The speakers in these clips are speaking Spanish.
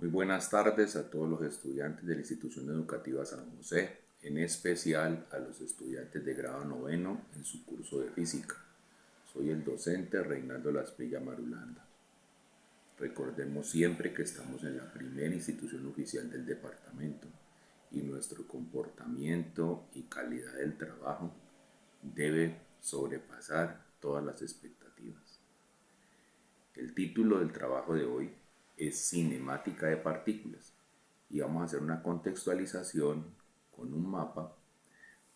Muy buenas tardes a todos los estudiantes de la institución educativa San José, en especial a los estudiantes de grado noveno en su curso de física. Soy el docente Reinaldo Lasprilla Marulanda. Recordemos siempre que estamos en la primera institución oficial del departamento y nuestro comportamiento y calidad del trabajo debe sobrepasar todas las expectativas. El título del trabajo de hoy es Cinemática de partículas y vamos a hacer una contextualización con un mapa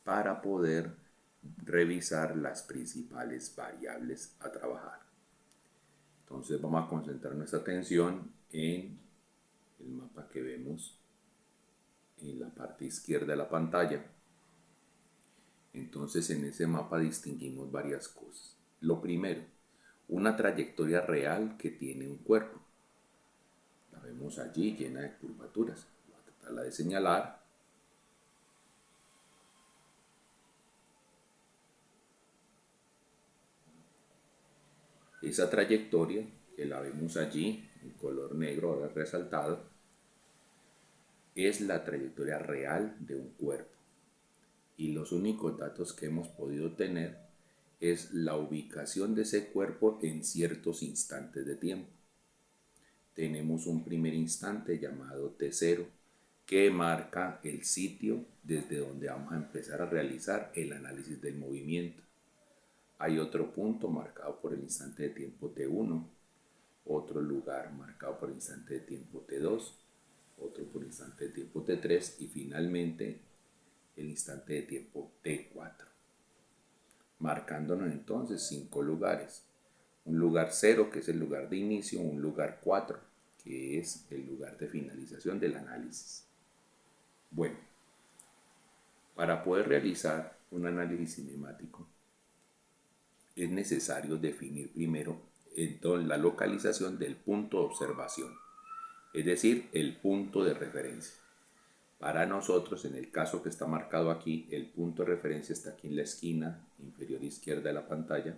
para poder revisar las principales variables a trabajar. Entonces vamos a concentrar nuestra atención en el mapa que vemos en la parte izquierda de la pantalla. Entonces en ese mapa distinguimos varias cosas. Lo primero, una trayectoria real que tiene un cuerpo. La vemos allí llena de curvaturas. Voy a tratarla de señalar. Esa trayectoria, que la vemos allí en color negro ahora resaltado, es la trayectoria real de un cuerpo. Y los únicos datos que hemos podido tener es la ubicación de ese cuerpo en ciertos instantes de tiempo. Tenemos un primer instante llamado T0 que marca el sitio desde donde vamos a empezar a realizar el análisis del movimiento. Hay otro punto marcado por el instante de tiempo T1, otro lugar marcado por el instante de tiempo T2, otro por el instante de tiempo T3 y finalmente el instante de tiempo T4. Marcándonos entonces 5 lugares. Un lugar 0 que es el lugar de inicio, un lugar 4 que es el lugar de finalización del análisis. Bueno, para poder realizar un análisis cinemático es necesario definir primero entonces la localización del punto de observación, es decir, el punto de referencia. Para nosotros, en el caso que está marcado aquí, el punto de referencia está aquí en la esquina inferior izquierda de la pantalla.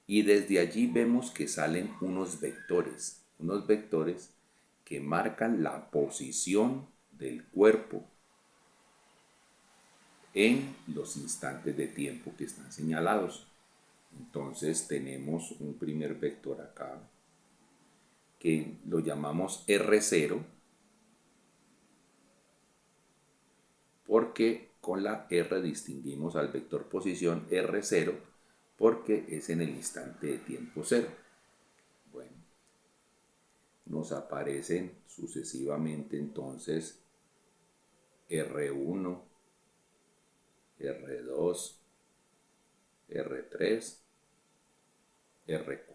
Y desde allí vemos que salen unos vectores que marcan la posición del cuerpo en los instantes de tiempo que están señalados. Entonces tenemos un primer vector acá que lo llamamos R0 porque con la R distinguimos al vector posición R0 porque es en el instante de tiempo 0. Bueno, nos aparecen sucesivamente entonces R1, R2, R3, R4.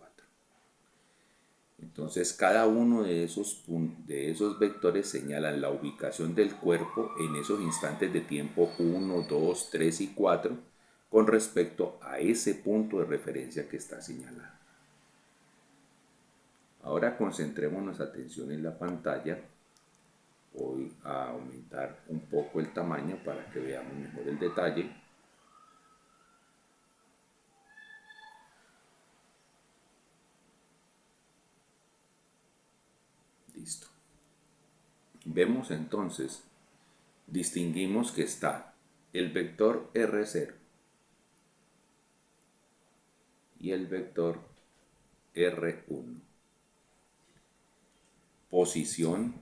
Entonces cada uno de esos vectores señalan la ubicación del cuerpo en esos instantes de tiempo 1, 2, 3 y 4 con respecto a ese punto de referencia que está señalado. Ahora concentrémonos atención en la pantalla. Voy a aumentar un poco el tamaño para que veamos mejor el detalle. Listo. Vemos entonces, distinguimos que está el vector R0 y el vector R1. Posición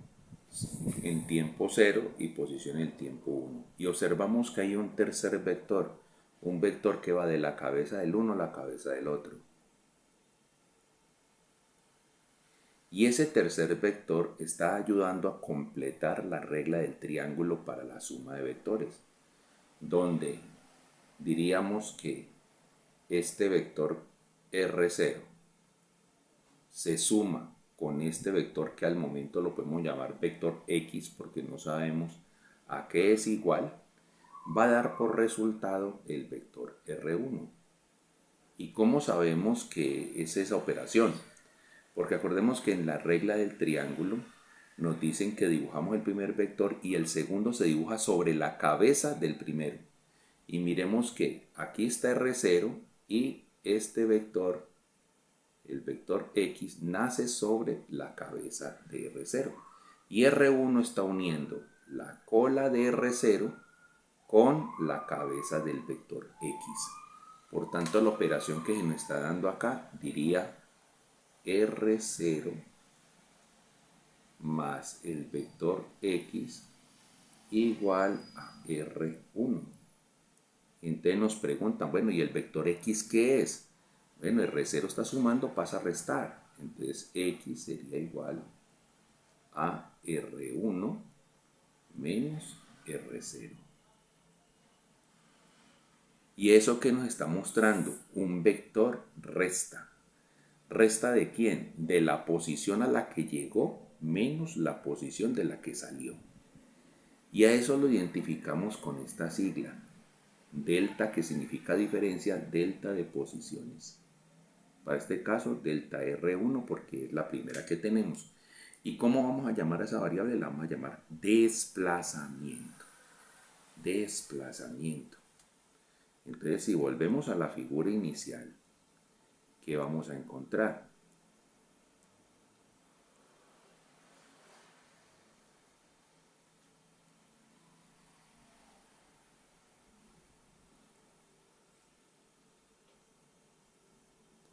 en tiempo 0 y posición en tiempo 1. Y observamos que hay un tercer vector, un vector que va de la cabeza del uno a la cabeza del otro. Y ese tercer vector está ayudando a completar la regla del triángulo para la suma de vectores, donde diríamos que este vector R0 se suma con este vector que al momento lo podemos llamar vector X porque no sabemos a qué es igual, va a dar por resultado el vector R1. ¿Y cómo sabemos que es esa operación? Porque acordemos que en la regla del triángulo nos dicen que dibujamos el primer vector y el segundo se dibuja sobre la cabeza del primero. Y miremos que aquí está R0 y este vector el vector X nace sobre la cabeza de R0. Y R1 está uniendo la cola de R0 con la cabeza del vector X. Por tanto, la operación que se nos está dando acá diría R0 más el vector X igual a R1. Entonces nos preguntan, bueno, ¿y el vector X qué es? Bueno, R0 está sumando, pasa a restar. Entonces X sería igual a R1 menos R0. ¿Y eso qué nos está mostrando? Un vector resta. ¿Resta de quién? De la posición a la que llegó menos la posición de la que salió. Y a eso lo identificamos con esta sigla. Delta, que significa diferencia, delta de posiciones. Para este caso, delta R1 porque es la primera que tenemos. ¿Y cómo vamos a llamar a esa variable? La vamos a llamar desplazamiento. Desplazamiento. Entonces, si volvemos a la figura inicial, ¿qué vamos a encontrar?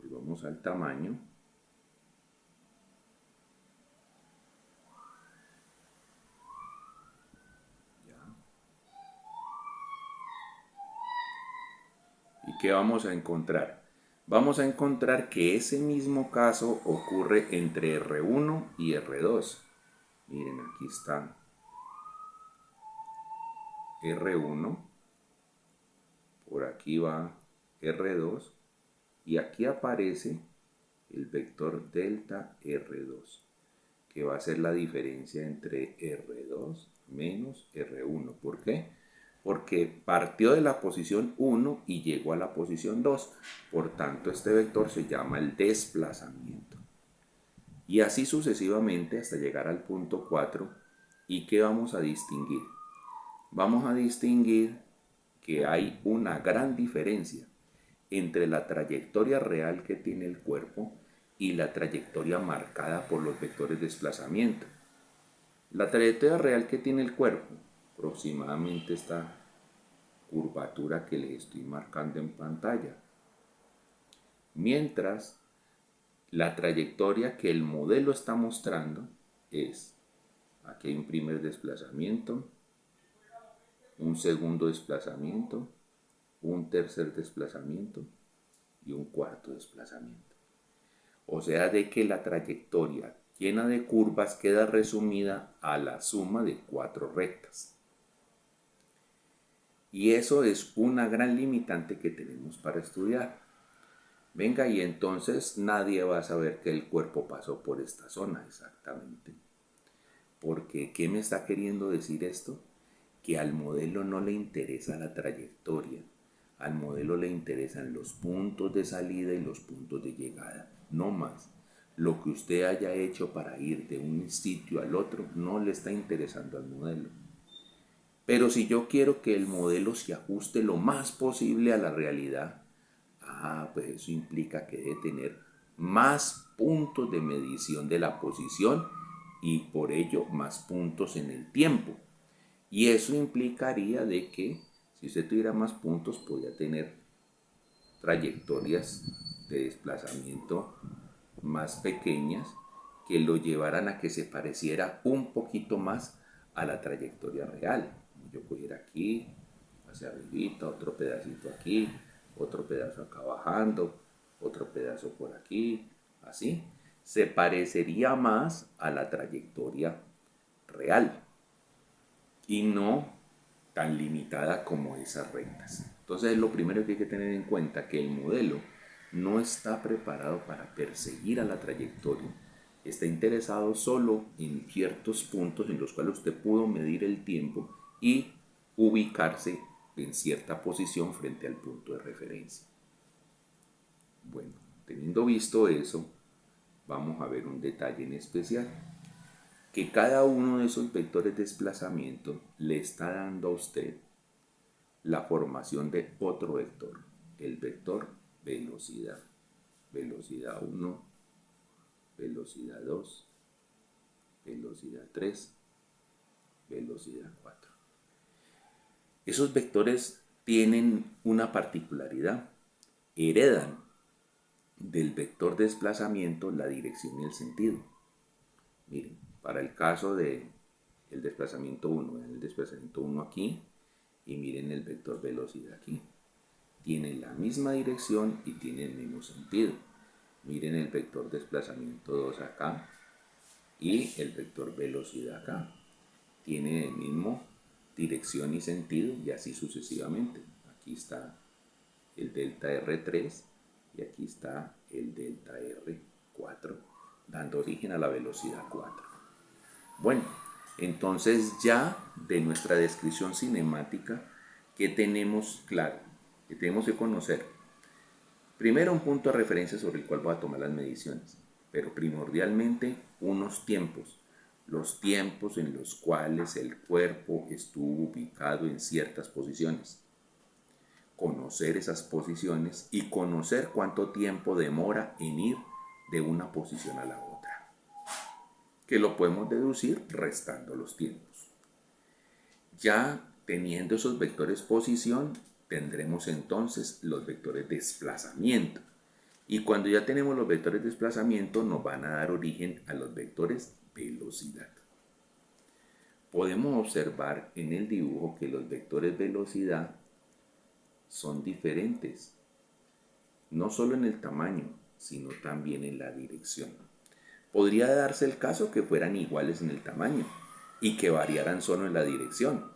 Volvamos al tamaño. ¿Y qué vamos a encontrar? Vamos a encontrar que ese mismo caso ocurre entre R1 y R2. Miren, aquí está R1, por aquí va R2 y aquí aparece el vector delta R2, que va a ser la diferencia entre R2 menos R1. ¿Por qué? Porque partió de la posición 1 y llegó a la posición 2. Por tanto, este vector se llama el desplazamiento. Y así sucesivamente hasta llegar al punto 4. ¿Y qué vamos a distinguir? Vamos a distinguir que hay una gran diferencia entre la trayectoria real que tiene el cuerpo y la trayectoria marcada por los vectores de desplazamiento. La trayectoria real que tiene el cuerpo, aproximadamente esta curvatura que les estoy marcando en pantalla. Mientras, la trayectoria que el modelo está mostrando es, aquí hay un primer desplazamiento, un segundo desplazamiento, un tercer desplazamiento y un cuarto desplazamiento. O sea, de que la trayectoria llena de curvas queda resumida a la suma de 4 rectas. Y eso es una gran limitante que tenemos para estudiar. Venga, y entonces nadie va a saber que el cuerpo pasó por esta zona exactamente. Porque, ¿qué me está queriendo decir esto? Que al modelo no le interesa la trayectoria. Al modelo le interesan los puntos de salida y los puntos de llegada, no más. Lo que usted haya hecho para ir de un sitio al otro no le está interesando al modelo. Pero si yo quiero que el modelo se ajuste lo más posible a la realidad, pues eso implica que debe tener más puntos de medición de la posición y por ello más puntos en el tiempo. Y eso implicaría de que si usted tuviera más puntos podría tener trayectorias de desplazamiento más pequeñas que lo llevaran a que se pareciera un poquito más a la trayectoria real. Yo cogiera aquí, hacia arribita, otro pedacito aquí, otro pedazo acá bajando, otro pedazo por aquí, así. Se parecería más a la trayectoria real y no tan limitada como esas rectas. Entonces, lo primero que hay que tener en cuenta es que el modelo no está preparado para perseguir a la trayectoria. Está interesado solo en ciertos puntos en los cuales usted pudo medir el tiempo y ubicarse en cierta posición frente al punto de referencia. Bueno, teniendo visto eso, vamos a ver un detalle en especial. Que cada uno de esos vectores de desplazamiento le está dando a usted la formación de otro vector, el vector velocidad. velocidad 1, velocidad 2, velocidad 3, velocidad 4. Esos vectores tienen una particularidad, heredan del vector de desplazamiento la dirección y el sentido. Miren, para el caso de el desplazamiento 1, vean el desplazamiento 1 aquí y miren el vector velocidad aquí. Tienen la misma dirección y tienen el mismo sentido. Miren el vector desplazamiento 2 acá y el vector velocidad acá. Tienen el mismo dirección y sentido y así sucesivamente. Aquí está el delta R3 y aquí está el delta R4, dando origen a la velocidad 4. Bueno, entonces ya de nuestra descripción cinemática, ¿qué tenemos claro? ¿Qué tenemos que conocer? Primero, un punto de referencia sobre el cual voy a tomar las mediciones, pero primordialmente unos tiempos, los tiempos en los cuales el cuerpo estuvo ubicado en ciertas posiciones. Conocer esas posiciones y conocer cuánto tiempo demora en ir de una posición a la otra, que lo podemos deducir restando los tiempos. Ya teniendo esos vectores posición, tendremos entonces los vectores desplazamiento. Y cuando ya tenemos los vectores desplazamiento, nos van a dar origen a los vectores velocidad. Podemos observar en el dibujo que los vectores velocidad son diferentes, no solo en el tamaño, sino también en la dirección. Podría darse el caso que fueran iguales en el tamaño y que variaran solo en la dirección.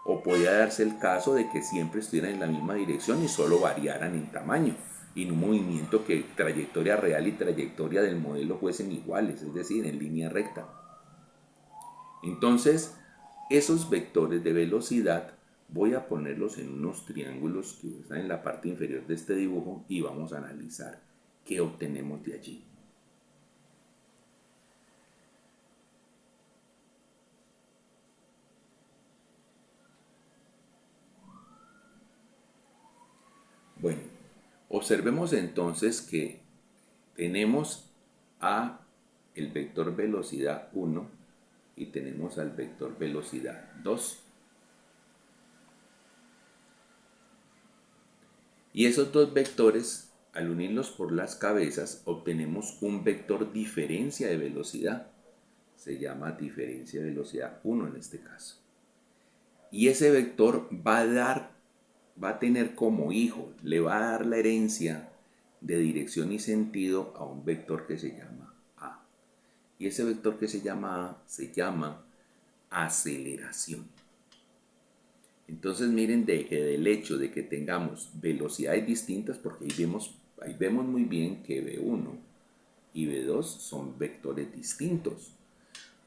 O podría darse el caso de que siempre estuvieran en la misma dirección y solo variaran en tamaño, y en un movimiento que trayectoria real y trayectoria del modelo fuesen iguales, es decir, en línea recta. Entonces, esos vectores de velocidad voy a ponerlos en unos triángulos que están en la parte inferior de este dibujo y vamos a analizar qué obtenemos de allí. Bueno, observemos entonces que tenemos a el vector velocidad 1 y tenemos al vector velocidad 2. Y esos dos vectores, al unirlos por las cabezas, obtenemos un vector diferencia de velocidad. Se llama diferencia de velocidad 1 en este caso. Y ese vector va a tener como hijo, le va a dar la herencia de dirección y sentido a un vector que se llama A. Y ese vector que se llama A se llama aceleración. Entonces miren de que del hecho de que tengamos velocidades distintas, porque ahí vemos muy bien que V1 y V2 son vectores distintos,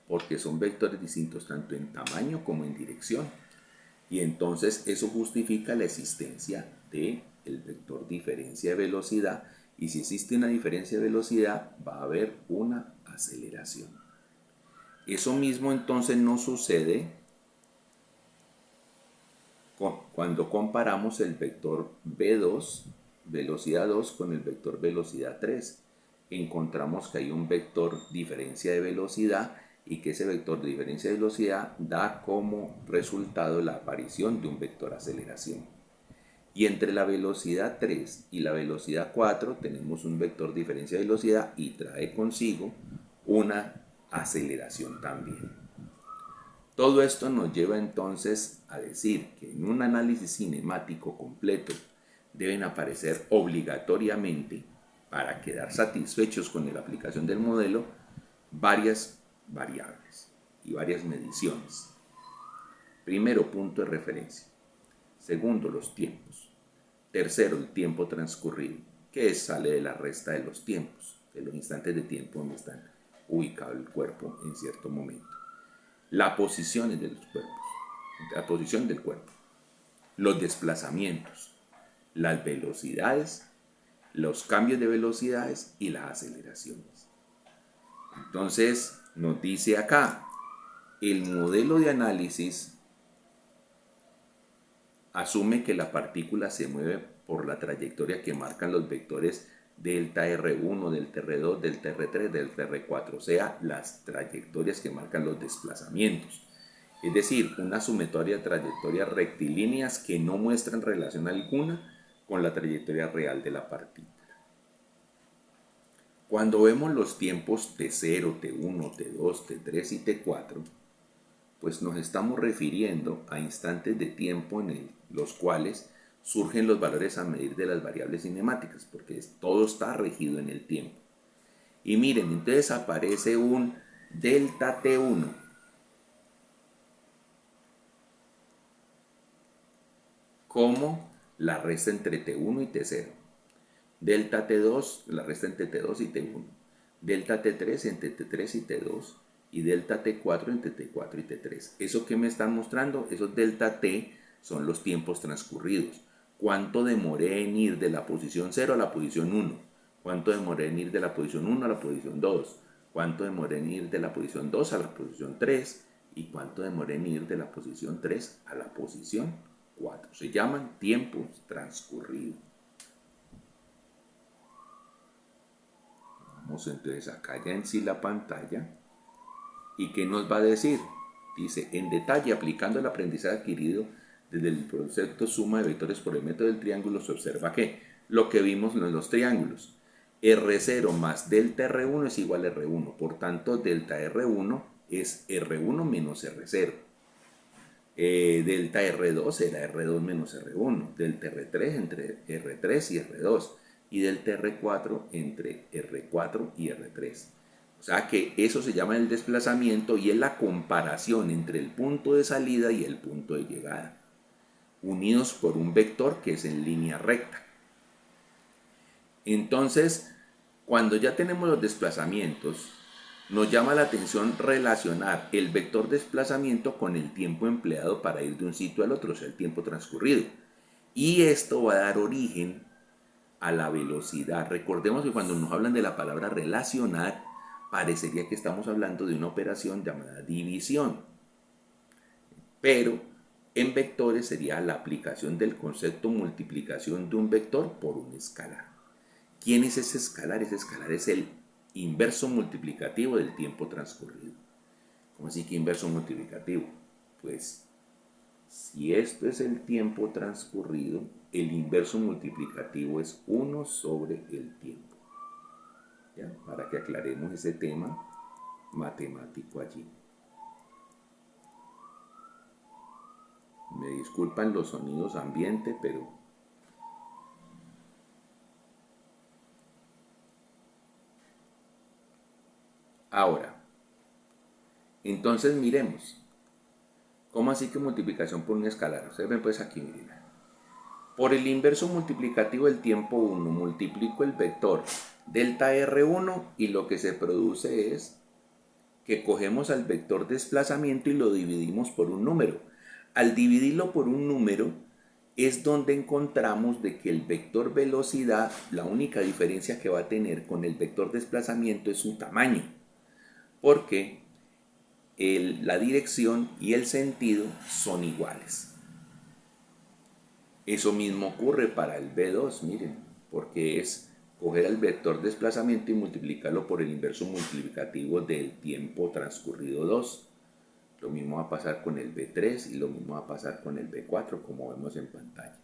porque son vectores distintos tanto en tamaño como en dirección. Y entonces eso justifica la existencia del vector diferencia de velocidad. Y si existe una diferencia de velocidad, va a haber una aceleración. Eso mismo entonces no sucede cuando comparamos el vector V2, velocidad 2, con el vector velocidad 3. Encontramos que hay un vector diferencia de velocidad y que ese vector de diferencia de velocidad da como resultado la aparición de un vector aceleración. Y entre la velocidad 3 y la velocidad 4 tenemos un vector diferencia de velocidad y trae consigo una aceleración también. Todo esto nos lleva entonces a decir que en un análisis cinemático completo deben aparecer obligatoriamente, para quedar satisfechos con la aplicación del modelo, varias variables y varias mediciones. Primero, punto de referencia. Segundo, los tiempos. Tercero, el tiempo transcurrido, que sale de la resta de los tiempos, de los instantes de tiempo donde está ubicado el cuerpo en cierto momento. Las posiciones de los cuerpos, la posición del cuerpo, los desplazamientos, las velocidades, los cambios de velocidades y las aceleraciones. Entonces, nos dice acá, el modelo de análisis asume que la partícula se mueve por la trayectoria que marcan los vectores delta R1, delta R2, delta R3, delta R4, o sea, las trayectorias que marcan los desplazamientos. Es decir, una sumatoria de trayectorias rectilíneas que no muestran relación alguna con la trayectoria real de la partícula. Cuando vemos los tiempos T0, T1, T2, T3 y T4, pues nos estamos refiriendo a instantes de tiempo en los cuales surgen los valores a medir de las variables cinemáticas, porque todo está regido en el tiempo. Y miren, entonces aparece un delta T1 como la resta entre T1 y T0. Delta T2, la resta entre T2 y T1. Delta T3 entre T3 y T2. Y delta T4 entre T4 y T3. ¿Eso qué me están mostrando? Esos delta T son los tiempos transcurridos. ¿Cuánto demoré en ir de la posición 0 a la posición 1? ¿Cuánto demoré en ir de la posición 1 a la posición 2? ¿Cuánto demoré en ir de la posición 2 a la posición 3? ¿Y cuánto demoré en ir de la posición 3 a la posición 4? Se llaman tiempos transcurridos. Vamos entonces acá ya en sí la pantalla. ¿Y qué nos va a decir? Dice, en detalle, aplicando el aprendizaje adquirido desde el concepto suma de vectores por el método del triángulo, se observa que lo que vimos en los triángulos, R0 más delta R1 es igual a R1, por tanto delta R1 es R1 menos R0. Delta R2 será R2 menos R1, delta R3 entre R3 y R2, y delta R4 entre R4 y R3. O sea que eso se llama el desplazamiento y es la comparación entre el punto de salida y el punto de llegada, unidos por un vector que es en línea recta. Entonces, cuando ya tenemos los desplazamientos, nos llama la atención relacionar el vector desplazamiento con el tiempo empleado para ir de un sitio al otro, o sea, el tiempo transcurrido. Y esto va a dar origen a la velocidad. Recordemos que cuando nos hablan de la palabra relacionar, parecería que estamos hablando de una operación llamada división. Pero en vectores sería la aplicación del concepto multiplicación de un vector por un escalar. ¿Quién es ese escalar? Ese escalar es el inverso multiplicativo del tiempo transcurrido. ¿Cómo así que inverso multiplicativo? Pues si esto es el tiempo transcurrido, el inverso multiplicativo es 1 sobre el tiempo. ¿Ya? Para que aclaremos ese tema matemático allí. Me disculpan los sonidos ambiente, pero ahora, entonces miremos. ¿Cómo así que multiplicación por un escalar? Observen pues aquí, miren. Por el inverso multiplicativo del tiempo 1 multiplico el vector delta R1 y lo que se produce es que cogemos al vector desplazamiento y lo dividimos por un número. Al dividirlo por un número es donde encontramos de que el vector velocidad, la única diferencia que va a tener con el vector desplazamiento es su tamaño, porque la dirección y el sentido son iguales. Eso mismo ocurre para el V2, miren, porque es coger el vector desplazamiento y multiplicarlo por el inverso multiplicativo del tiempo transcurrido 2. Lo mismo va a pasar con el V3 y lo mismo va a pasar con el V4, como vemos en pantalla.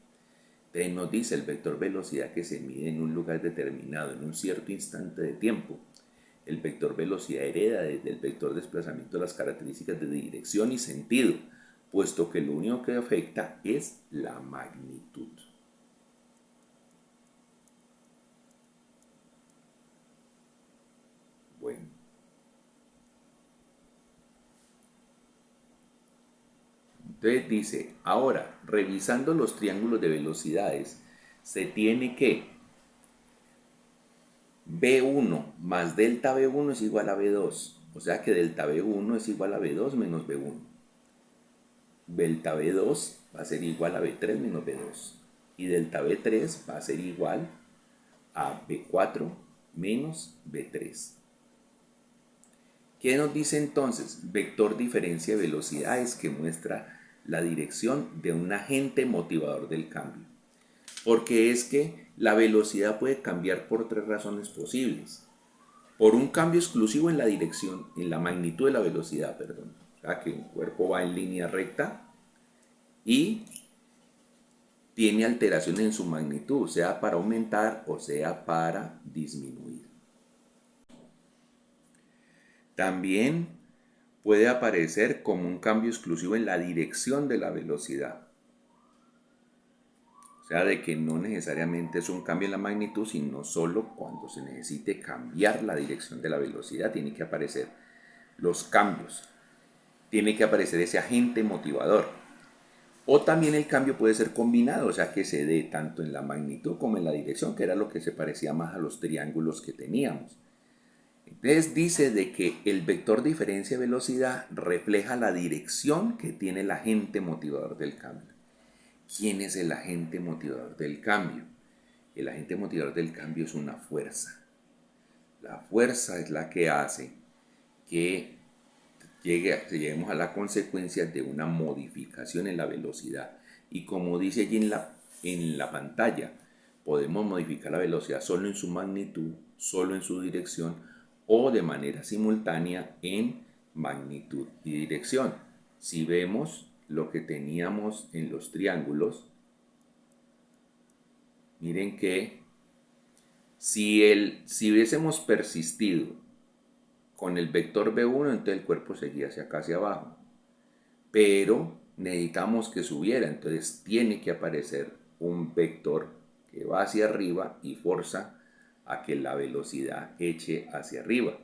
Entonces nos dice el vector velocidad que se mide en un lugar determinado, en un cierto instante de tiempo. El vector velocidad hereda desde el vector desplazamiento las características de dirección y sentido, puesto que lo único que afecta es la magnitud. Bueno. Entonces dice, ahora, revisando los triángulos de velocidades, se tiene que V1 más delta V1 es igual a V2. O sea que delta V1 es igual a V2 menos V1. Delta V2 va a ser igual a V3 menos V2. Y delta V3 va a ser igual a V4 menos V3. ¿Qué nos dice entonces? Vector diferencia de velocidades que muestra la dirección de un agente motivador del cambio. Porque es que la velocidad puede cambiar por tres razones posibles. Por un cambio exclusivo en la dirección, en la magnitud de la velocidad, perdón. O sea, que un cuerpo va en línea recta y tiene alteraciones en su magnitud, sea para aumentar o sea para disminuir. También puede aparecer como un cambio exclusivo en la dirección de la velocidad. O sea, de que no necesariamente es un cambio en la magnitud, sino solo cuando se necesite cambiar la dirección de la velocidad, tiene que aparecer los cambios. Tiene que aparecer ese agente motivador. O también el cambio puede ser combinado, o sea, que se dé tanto en la magnitud como en la dirección, que era lo que se parecía más a los triángulos que teníamos. Entonces dice de que el vector diferencia-velocidad refleja la dirección que tiene el agente motivador del cambio. ¿Quién es el agente motivador del cambio? El agente motivador del cambio es una fuerza. La fuerza es la que hace que lleguemos a la consecuencia de una modificación en la velocidad. Y como dice allí en la pantalla, podemos modificar la velocidad solo en su magnitud, solo en su dirección o de manera simultánea en magnitud y dirección. Si vemos lo que teníamos en los triángulos, miren que si hubiésemos persistido con el vector B1, entonces el cuerpo seguía hacia acá, hacia abajo. Pero necesitamos que subiera, entonces tiene que aparecer un vector que va hacia arriba y forza a que la velocidad eche hacia arriba.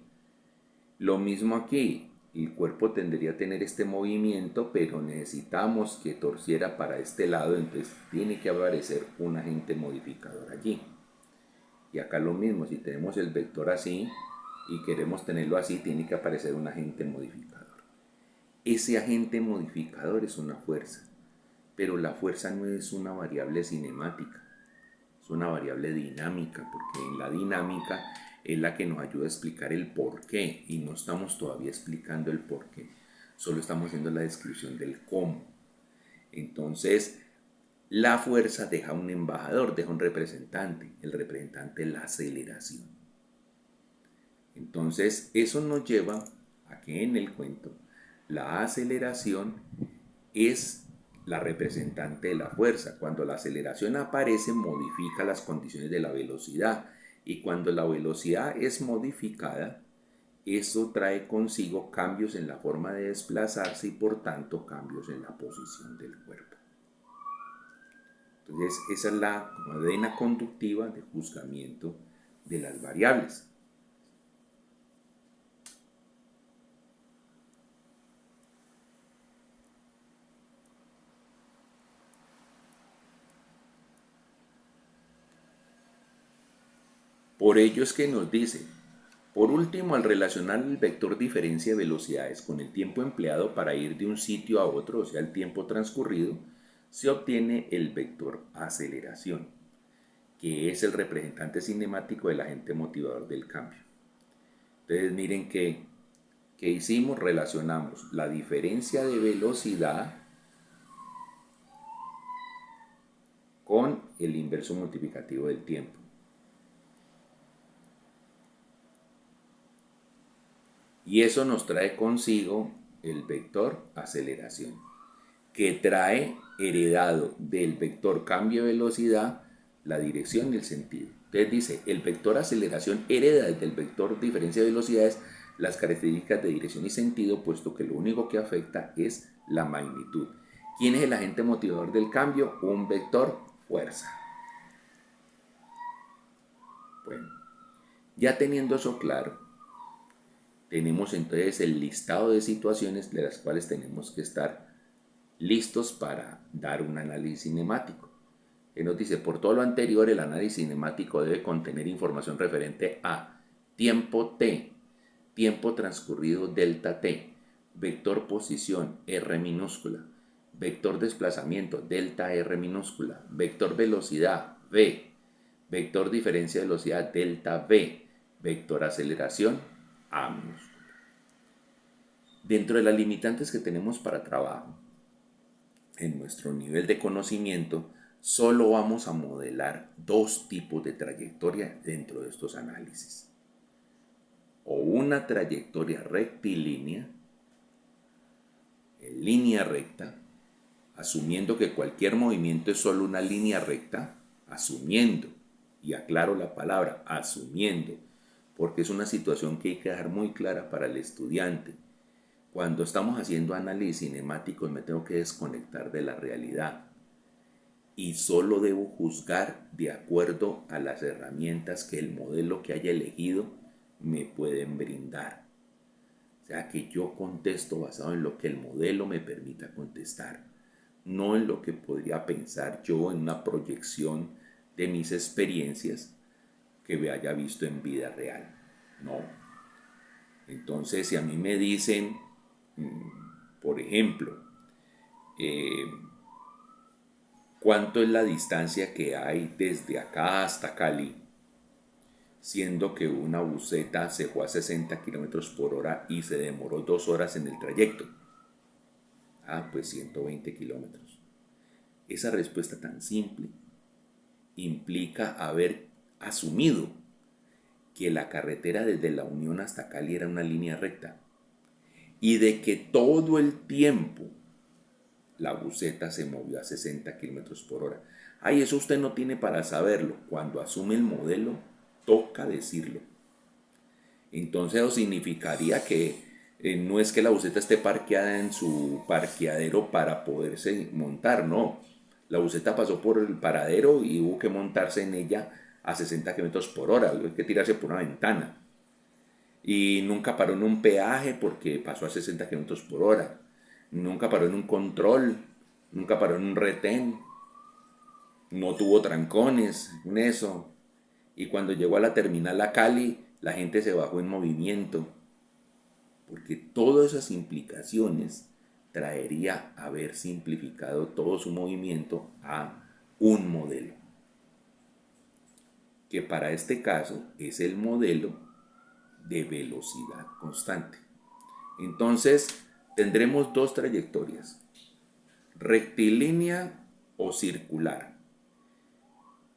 Lo mismo aquí, el cuerpo tendría a tener este movimiento, pero necesitamos que torciera para este lado, entonces tiene que aparecer un agente modificador allí. Y acá lo mismo, si tenemos el vector así y queremos tenerlo así, tiene que aparecer un agente modificador. Ese agente modificador es una fuerza, pero la fuerza no es una variable cinemática, es una variable dinámica, porque en la dinámica es la que nos ayuda a explicar el por qué, y no estamos todavía explicando el por qué, solo estamos haciendo la descripción del cómo. Entonces, la fuerza deja un embajador, deja un representante, el representante es la aceleración. Entonces, eso nos lleva a que en el cuento la aceleración es la representante de la fuerza. Cuando la aceleración aparece, modifica las condiciones de la velocidad. Y cuando la velocidad es modificada, eso trae consigo cambios en la forma de desplazarse y por tanto cambios en la posición del cuerpo. Entonces, esa es la cadena conductiva de juzgamiento de las variables. Por ello es que nos dice, por último, al relacionar el vector diferencia de velocidades con el tiempo empleado para ir de un sitio a otro, o sea, el tiempo transcurrido, se obtiene el vector aceleración, que es el representante cinemático del agente motivador del cambio. Entonces miren que hicimos, relacionamos la diferencia de velocidad con el inverso multiplicativo del tiempo. Y eso nos trae consigo el vector aceleración, que trae heredado del vector cambio de velocidad la dirección y el sentido. Entonces dice, el vector aceleración hereda del vector diferencia de velocidades las características de dirección y sentido, puesto que lo único que afecta es la magnitud. ¿Quién es el agente motivador del cambio? Un vector fuerza. Bueno, ya teniendo eso claro, tenemos entonces el listado de situaciones de las cuales tenemos que estar listos para dar un análisis cinemático. Él nos dice, por todo lo anterior, el análisis cinemático debe contener información referente a tiempo t, tiempo transcurrido delta t, vector posición r minúscula, vector desplazamiento delta r minúscula, vector velocidad v, vector diferencia de velocidad delta v, vector aceleración a minúscula. Dentro de las limitantes que tenemos para trabajo, en nuestro nivel de conocimiento, solo vamos a modelar dos tipos de trayectoria dentro de estos análisis. O una trayectoria rectilínea, en línea recta, asumiendo que cualquier movimiento es solo una línea recta, asumiendo, y aclaro la palabra, asumiendo, porque es una situación que hay que dejar muy clara para el estudiante. Cuando estamos haciendo análisis cinemáticos me tengo que desconectar de la realidad y solo debo juzgar de acuerdo a las herramientas que el modelo que haya elegido me pueden brindar. O sea, que yo contesto basado en lo que el modelo me permita contestar, no en lo que podría pensar yo en una proyección de mis experiencias que me haya visto en vida real. No. Entonces, si a mí me dicen, por ejemplo, ¿cuánto es la distancia que hay desde acá hasta Cali? Siendo que una buseta se fue a 60 kilómetros por hora y se demoró 2 horas en el trayecto. Pues 120 kilómetros. Esa respuesta tan simple implica haber asumido que la carretera desde La Unión hasta Cali era una línea recta y de que todo el tiempo la buseta se movió a 60 kilómetros por hora. Eso usted no tiene para saberlo. Cuando asume el modelo, toca decirlo. Entonces eso significaría que no es que la buseta esté parqueada en su parqueadero para poderse montar, no. La buseta pasó por el paradero y hubo que montarse en ella a 60 kilómetros por hora, hay que tirarse por una ventana. Y nunca paró en un peaje porque pasó a 60 kilómetros por hora. Nunca paró en un control, nunca paró en un retén, no tuvo trancones en eso. Y cuando llegó a la terminal a Cali, la gente se bajó en movimiento, porque todas esas implicaciones traería haber simplificado todo su movimiento a un modelo, que para este caso es el modelo de velocidad constante. Entonces tendremos dos trayectorias, rectilínea o circular.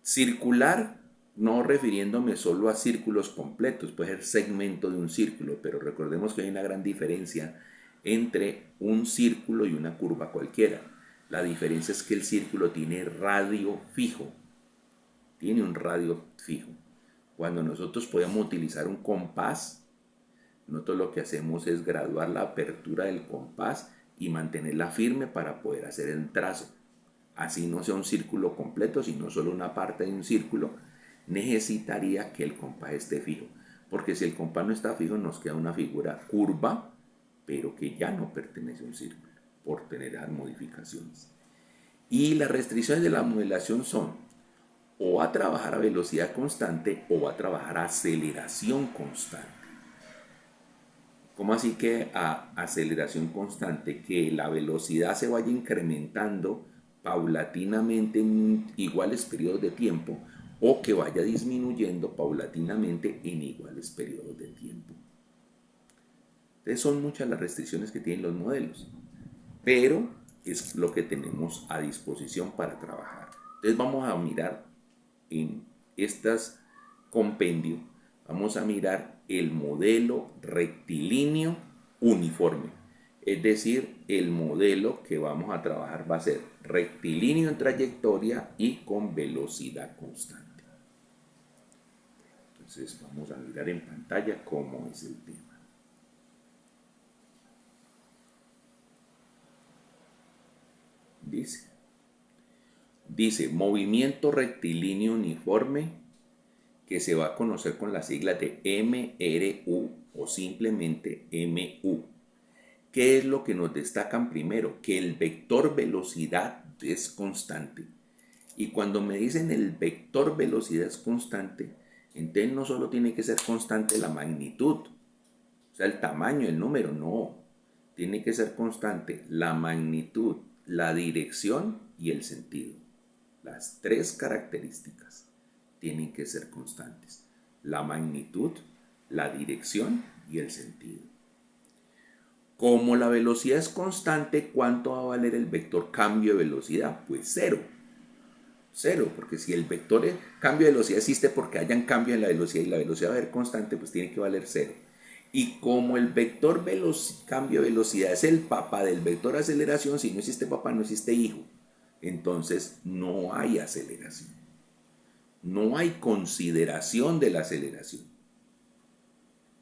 Circular, no refiriéndome solo a círculos completos, puede ser segmento de un círculo, pero recordemos que hay una gran diferencia entre un círculo y una curva cualquiera. La diferencia es que el círculo tiene radio fijo, tiene un radio fijo. Cuando nosotros podemos utilizar un compás, nosotros lo que hacemos es graduar la apertura del compás y mantenerla firme para poder hacer el trazo. Así no sea un círculo completo, sino solo una parte de un círculo, necesitaría que el compás esté fijo. Porque si el compás no está fijo, nos queda una figura curva, pero que ya no pertenece a un círculo, por tener modificaciones. Y las restricciones de la modelación son o a trabajar a velocidad constante o a trabajar a aceleración constante. ¿Cómo así que a aceleración constante? Que la velocidad se vaya incrementando paulatinamente en iguales periodos de tiempo o que vaya disminuyendo paulatinamente en iguales periodos de tiempo. Entonces son muchas las restricciones que tienen los modelos, pero es lo que tenemos a disposición para trabajar. Entonces vamos a mirar en estas compendio, vamos a mirar el modelo rectilíneo uniforme. Es decir, el modelo que vamos a trabajar va a ser rectilíneo en trayectoria y con velocidad constante. Entonces vamos a mirar en pantalla cómo es el tema. Dice movimiento rectilíneo uniforme, que se va a conocer con las siglas de MRU o simplemente MU. ¿Qué es lo que nos destacan primero? Que el vector velocidad es constante. Y cuando me dicen el vector velocidad es constante, entonces no solo tiene que ser constante la magnitud, o sea, el tamaño, el número, no. Tiene que ser constante la magnitud, la dirección y el sentido. Las tres características tienen que ser constantes. La magnitud, la dirección y el sentido. Como la velocidad es constante, ¿cuánto va a valer el vector cambio de velocidad? Pues 0. Cero, porque si el vector de cambio de velocidad existe porque hayan cambio en la velocidad y la velocidad va a ser constante, pues tiene que valer cero. Y como el vector cambio de velocidad es el papá del vector aceleración, si no existe papá no existe hijo. Entonces no hay aceleración. No hay consideración de la aceleración.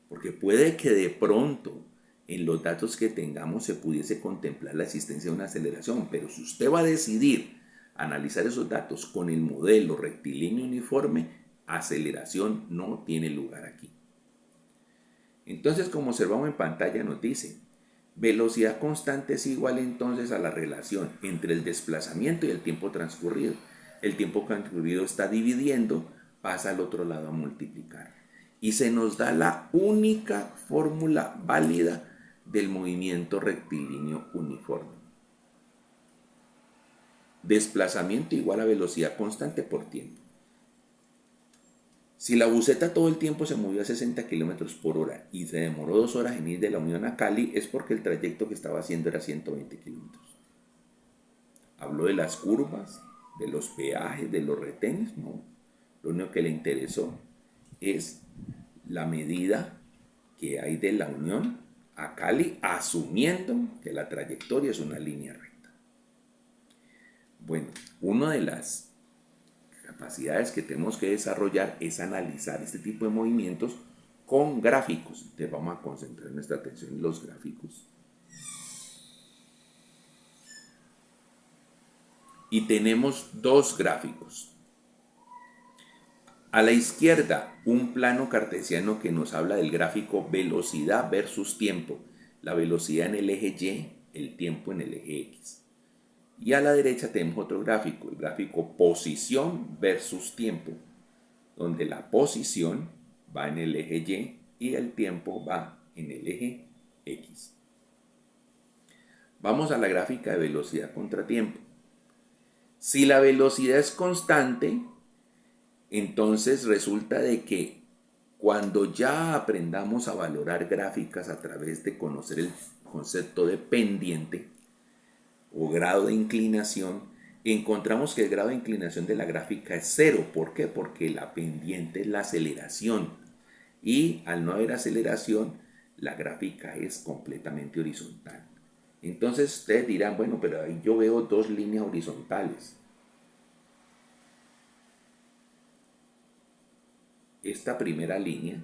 Porque puede que de pronto en los datos que tengamos se pudiese contemplar la existencia de una aceleración, pero si usted va a decidir analizar esos datos con el modelo rectilíneo uniforme, aceleración no tiene lugar aquí. Entonces, como observamos en pantalla, nos dice, velocidad constante es igual entonces a la relación entre el desplazamiento y el tiempo transcurrido. El tiempo transcurrido está dividiendo, pasa al otro lado a multiplicar. Y se nos da la única fórmula válida del movimiento rectilíneo uniforme. Desplazamiento igual a velocidad constante por tiempo. Si la buseta todo el tiempo se movió a 60 kilómetros por hora y se demoró 2 horas en ir de la Unión a Cali, es porque el trayecto que estaba haciendo era 120 kilómetros. ¿Habló de las curvas, de los peajes, de los retenes? No. Lo único que le interesó es la medida que hay de la Unión a Cali, asumiendo que la trayectoria es una línea recta. Bueno, una de las capacidades que tenemos que desarrollar es analizar este tipo de movimientos con gráficos. Entonces vamos a concentrar nuestra atención en los gráficos. Y tenemos dos gráficos. A la izquierda, un plano cartesiano que nos habla del gráfico velocidad versus tiempo. La velocidad en el eje Y, el tiempo en el eje X. Y a la derecha tenemos otro gráfico, el gráfico posición versus tiempo, donde la posición va en el eje Y y el tiempo va en el eje X. Vamos a la gráfica de velocidad contra tiempo. Si la velocidad es constante, entonces resulta de que cuando ya aprendamos a valorar gráficas a través de conocer el concepto de pendiente o grado de inclinación, encontramos que el grado de inclinación de la gráfica es cero. ¿Por qué? Porque la pendiente es la aceleración. Y al no haber aceleración, la gráfica es completamente horizontal. Entonces ustedes dirán, bueno, pero ahí yo veo dos líneas horizontales. Esta primera línea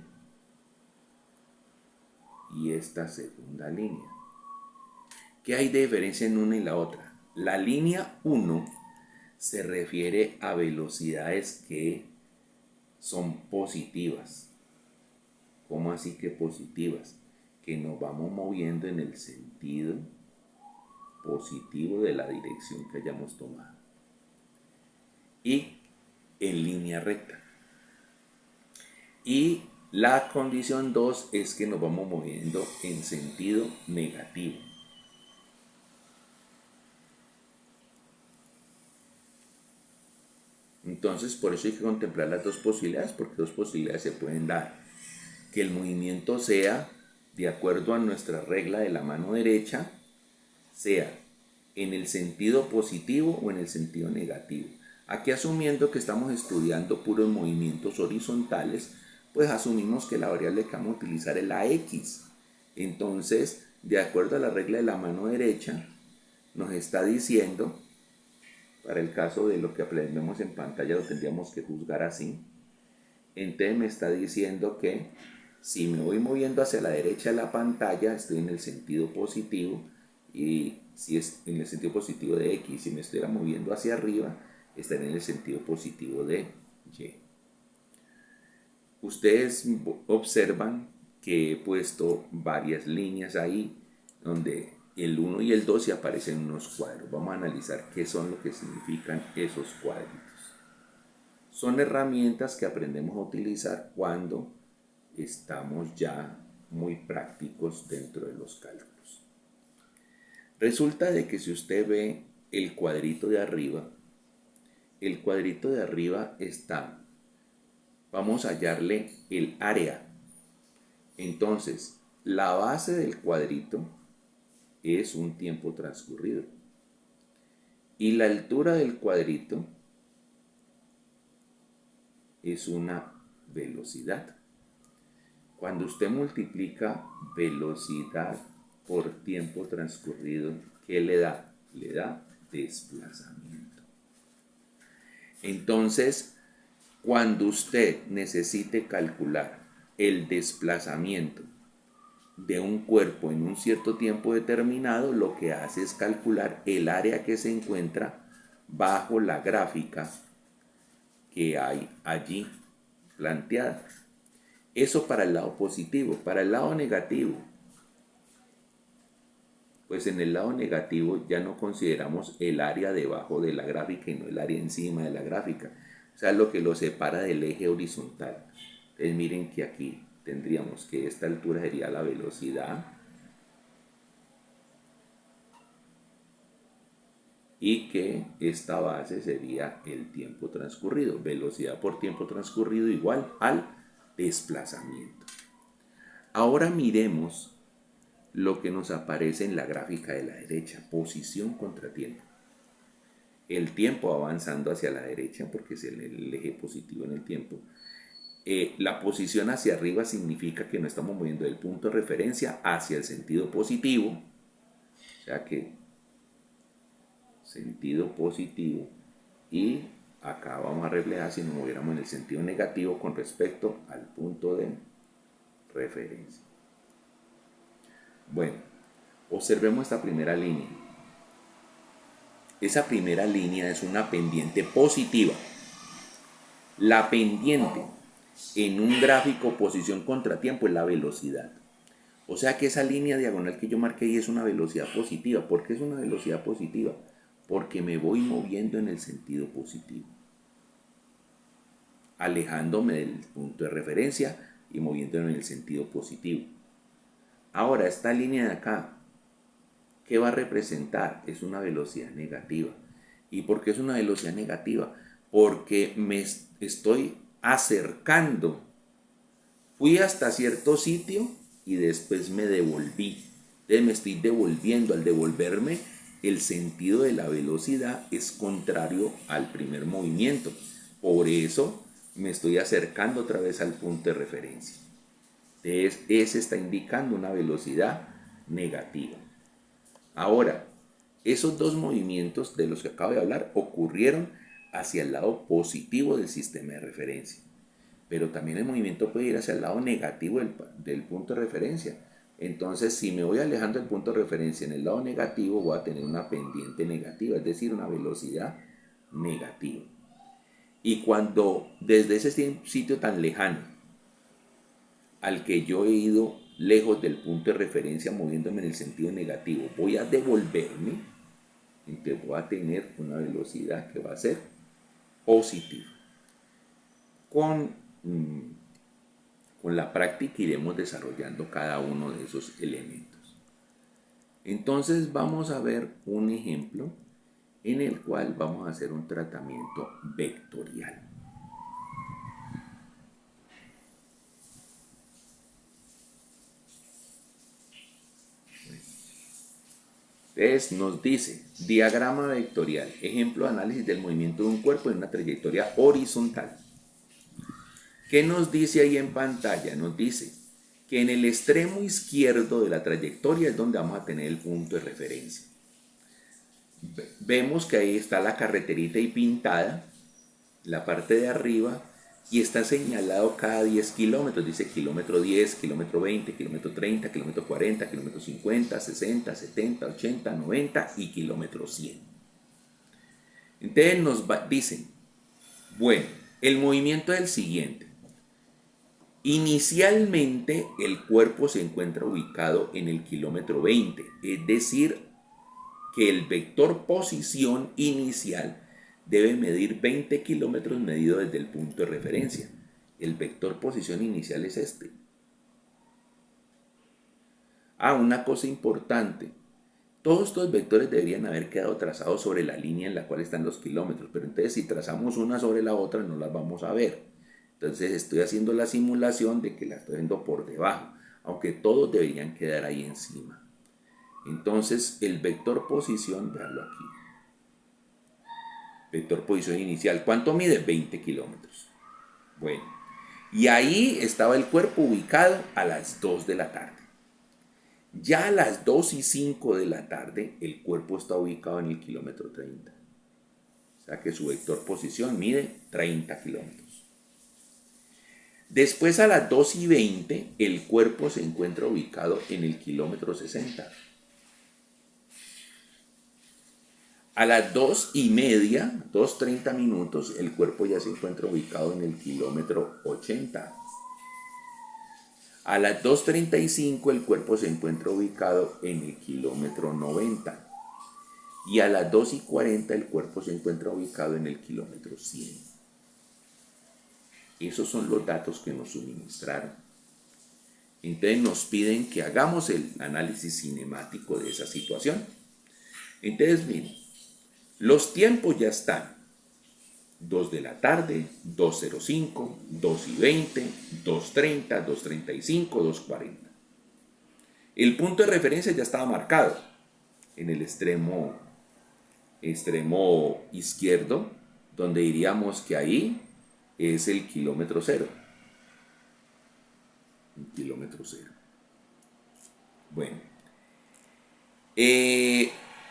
y esta segunda línea. ¿Qué hay de diferencia en una y la otra? La línea 1 se refiere a velocidades que son positivas. ¿Cómo así que positivas? Que nos vamos moviendo en el sentido positivo de la dirección que hayamos tomado. Y en línea recta. Y la condición 2 es que nos vamos moviendo en sentido negativo. Entonces, por eso hay que contemplar las dos posibilidades, porque dos posibilidades se pueden dar. Que el movimiento sea, de acuerdo a nuestra regla de la mano derecha, sea en el sentido positivo o en el sentido negativo. Aquí asumiendo que estamos estudiando puros movimientos horizontales, pues asumimos que la variable que vamos a utilizar es la X. Entonces, de acuerdo a la regla de la mano derecha, nos está diciendo, para el caso de lo que aprendemos en pantalla lo tendríamos que juzgar así, entonces me está diciendo que si me voy moviendo hacia la derecha de la pantalla, estoy en el sentido positivo, y si es en el sentido positivo de X, si me estuviera moviendo hacia arriba, estaría en el sentido positivo de Y. Ustedes observan que he puesto varias líneas ahí, donde el 1 y el 2 se aparecen en unos cuadros. Vamos a analizar qué son lo que significan esos cuadritos. Son herramientas que aprendemos a utilizar cuando estamos ya muy prácticos dentro de los cálculos. Resulta de que si usted ve el cuadrito de arriba está, vamos a hallarle el área. Entonces, la base del cuadrito es un tiempo transcurrido. Y la altura del cuadrito es una velocidad. Cuando usted multiplica velocidad por tiempo transcurrido, ¿qué le da? Le da desplazamiento. Entonces, cuando usted necesite calcular el desplazamiento de un cuerpo en un cierto tiempo determinado, lo que hace es calcular el área que se encuentra bajo la gráfica que hay allí planteada. Eso para el lado positivo. Para el lado negativo, pues en el lado negativo ya no consideramos el área debajo de la gráfica y no el área encima de la gráfica. O sea, lo que lo separa del eje horizontal. Entonces miren que aquí tendríamos que esta altura sería la velocidad y que esta base sería el tiempo transcurrido. Velocidad por tiempo transcurrido igual al desplazamiento. Ahora miremos lo que nos aparece en la gráfica de la derecha, posición contra tiempo. El tiempo avanzando hacia la derecha, porque es el eje positivo en el tiempo. La posición hacia arriba significa que nos estamos moviendo del punto de referencia hacia el sentido positivo, o sea que sentido positivo, y acá vamos a reflejar si nos moviéramos en el sentido negativo con respecto al punto de referencia. Bueno, observemos esta primera línea. Esa primera línea es una pendiente positiva. La pendiente en un gráfico posición contra tiempo es la velocidad. O sea que esa línea diagonal que yo marqué ahí es una velocidad positiva. ¿Por qué es una velocidad positiva? Porque me voy moviendo en el sentido positivo, alejándome del punto de referencia y moviéndome en el sentido positivo. Ahora, esta línea de acá, ¿qué va a representar? Es una velocidad negativa. ¿Y por qué es una velocidad negativa? Porque me estoy acercando. Fui hasta cierto sitio y después me devolví. Entonces me estoy devolviendo. Al devolverme, el sentido de la velocidad es contrario al primer movimiento. Por eso me estoy acercando otra vez al punto de referencia. Entonces, ese está indicando una velocidad negativa. Ahora, esos dos movimientos de los que acabo de hablar ocurrieron hacia el lado positivo del sistema de referencia. Pero también el movimiento puede ir hacia el lado negativo del punto de referencia. Entonces, si me voy alejando del punto de referencia en el lado negativo, voy a tener una pendiente negativa, es decir, una velocidad negativa. Y cuando desde ese sitio tan lejano al que yo he ido lejos del punto de referencia moviéndome en el sentido negativo, voy a devolverme, entonces voy a tener una velocidad que va a ser positiva. Con la práctica iremos desarrollando cada uno de esos elementos. Entonces vamos a ver un ejemplo en el cual vamos a hacer un tratamiento vectorial. Entonces nos dice, diagrama vectorial, ejemplo de análisis del movimiento de un cuerpo en una trayectoria horizontal. ¿Qué nos dice ahí en pantalla? Nos dice que en el extremo izquierdo de la trayectoria es donde vamos a tener el punto de referencia. Vemos que ahí está la carreterita y pintada, la parte de arriba, y está señalado cada 10 kilómetros. Dice kilómetro 10, kilómetro 20, kilómetro 30, kilómetro 40, kilómetro 50, 60, 70, 80, 90 y kilómetro 100. Entonces nos dicen, bueno, el movimiento es el siguiente. Inicialmente el cuerpo se encuentra ubicado en el kilómetro 20, es decir, que el vector posición inicial debe medir 20 kilómetros medido desde el punto de referencia. El vector posición inicial es este. Una cosa importante. Todos estos vectores deberían haber quedado trazados sobre la línea en la cual están los kilómetros, pero entonces si trazamos una sobre la otra no las vamos a ver. Entonces estoy haciendo la simulación de que la estoy viendo por debajo, aunque todos deberían quedar ahí encima. Entonces el vector posición, veanlo aquí. Vector posición inicial, ¿cuánto mide? 20 kilómetros. Bueno, y ahí estaba el cuerpo ubicado a las 2 de la tarde. Ya a las 2:05 de la tarde, el cuerpo está ubicado en el kilómetro 30. O sea que su vector posición mide 30 kilómetros. Después a las 2:20, el cuerpo se encuentra ubicado en el kilómetro 60. A las 2:30, 2:30 minutos, el cuerpo ya se encuentra ubicado en el kilómetro 80. A las 2:35 el cuerpo se encuentra ubicado en el kilómetro 90. Y a las 2:40 el cuerpo se encuentra ubicado en el kilómetro 100. Esos son los datos que nos suministraron. Entonces nos piden que hagamos el análisis cinemático de esa situación. Entonces miren, los tiempos ya están. 2 de la tarde, 2:05, 2:20, 2:30, 2:35, 2:40. El punto de referencia ya estaba marcado en el extremo izquierdo, donde diríamos que ahí es el kilómetro 0. El kilómetro 0. Bueno.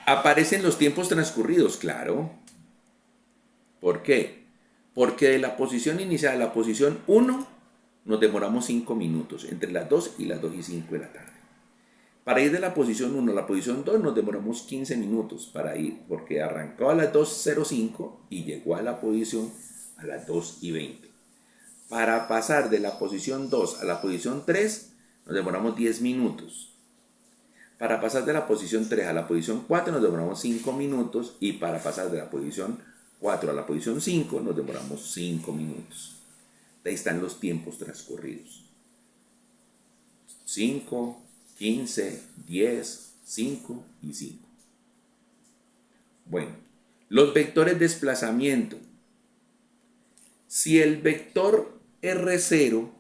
Aparecen los tiempos transcurridos, claro. ¿Por qué? Porque de la posición inicial a la posición 1 nos demoramos 5 minutos, entre las 2 y las 2:05 de la tarde. Para ir de la posición 1 a la posición 2 nos demoramos 15 minutos para ir, porque arrancó a las 2:05 y llegó a la posición a las 2:20. Para pasar de la posición 2 a la posición 3 nos demoramos 10 minutos. Para pasar de la posición 3 a la posición 4 nos demoramos 5 minutos y para pasar de la posición 4 a la posición 5 nos demoramos 5 minutos. Ahí están los tiempos transcurridos. 5, 15, 10, 5 y 5. Bueno, los vectores de desplazamiento. Si el vector R0,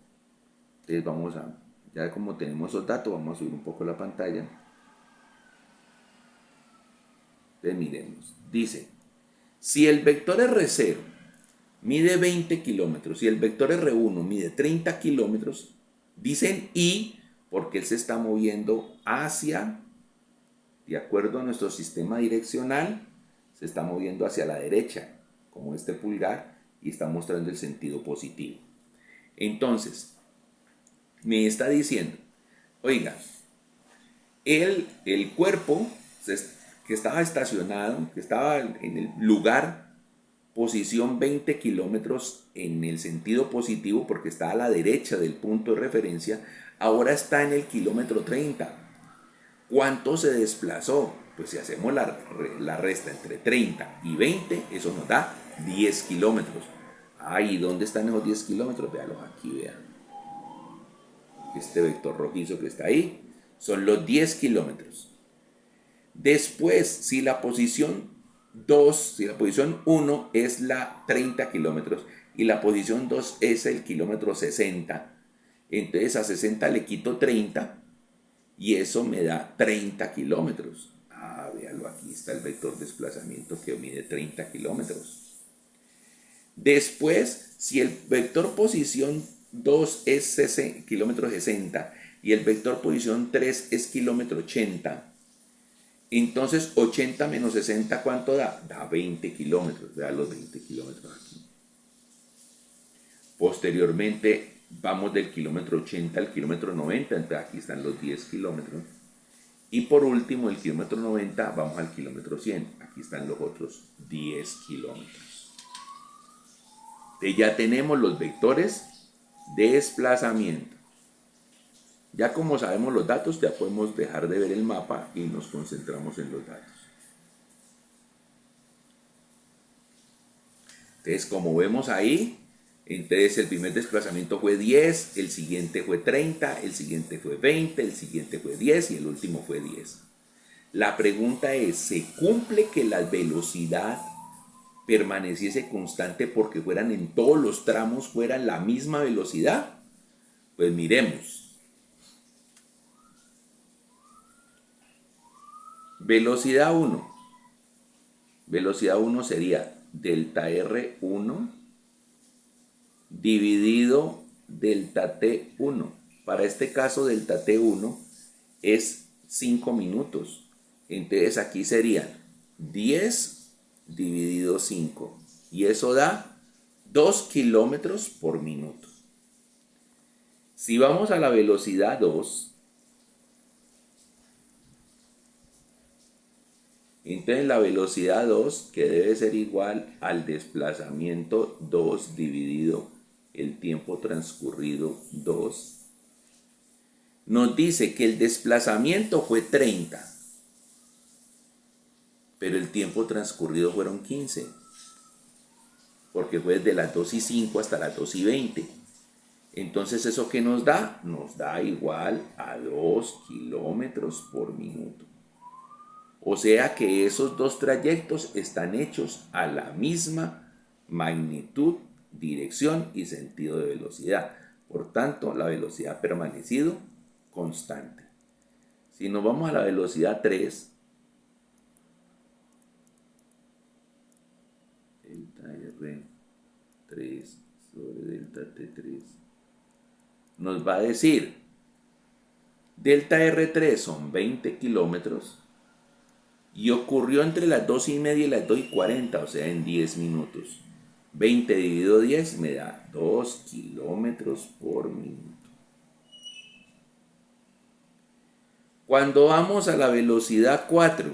entonces vamos a, ya como tenemos esos datos, vamos a subir un poco la pantalla. Entonces miremos, dice, si el vector R0 mide 20 kilómetros y el vector R1 mide 30 kilómetros, dicen Y porque él se está moviendo hacia, de acuerdo a nuestro sistema direccional, se está moviendo hacia la derecha, como este pulgar, y está mostrando el sentido positivo. Entonces, me está diciendo, oiga, el cuerpo que estaba estacionado, que estaba en el lugar, posición 20 kilómetros en el sentido positivo, porque está a la derecha del punto de referencia, ahora está en el kilómetro 30. ¿Cuánto se desplazó? Pues si hacemos la resta entre 30 y 20, eso nos da 10 kilómetros. ¿Y dónde están esos 10 kilómetros? Véanlos aquí, vean. Este vector rojizo que está ahí son los 10 kilómetros. Después, si la posición 2, si la posición 1 es la 30 kilómetros y la posición 2 es el kilómetro 60, entonces a 60 le quito 30 y eso me da 30 kilómetros. Véalo, aquí está el vector desplazamiento que mide 30 kilómetros. Después, si el vector posición 2 es kilómetro 60 y el vector posición 3 es kilómetro 80, entonces 80 menos 60, ¿cuánto da? Da 20 kilómetros. Vean los 20 kilómetros aquí. Posteriormente, vamos del kilómetro 80 al kilómetro 90, entonces aquí están los 10 kilómetros. Y por último, el kilómetro 90, vamos al kilómetro 100. Aquí están los otros 10 kilómetros. Entonces ya tenemos los vectores de desplazamiento. Ya como sabemos los datos, ya podemos dejar de ver el mapa y nos concentramos en los datos. Entonces, como vemos ahí, entonces el primer desplazamiento fue 10, el siguiente fue 30, el siguiente fue 20, el siguiente fue 10 y el último fue 10. La pregunta es, ¿se cumple que la velocidad permaneciese constante porque fueran en todos los tramos fueran la misma velocidad? Pues miremos. Velocidad 1. Velocidad 1 sería delta R1 dividido delta T1. Para este caso, delta T1 es 5 minutos. Entonces aquí serían 10 dividido 5. Y eso da 2 kilómetros por minuto. Si vamos a la velocidad 2, entonces la velocidad 2, que debe ser igual al desplazamiento 2 dividido el tiempo transcurrido 2, nos dice que el desplazamiento fue 30, pero el tiempo transcurrido fueron 15, porque fue desde las 2:05 hasta las 2:20. Entonces, ¿eso qué nos da? Nos da igual a 2 kilómetros por minuto. O sea que esos dos trayectos están hechos a la misma magnitud, dirección y sentido de velocidad. Por tanto, la velocidad ha permanecido constante. Si nos vamos a la velocidad 3, delta R3 sobre delta T3, nos va a decir, delta R3 son 20 kilómetros y ocurrió entre las 2:30 y las 2:40, o sea, en 10 minutos. 20 dividido 10 me da 2 kilómetros por minuto. Cuando vamos a la velocidad 4,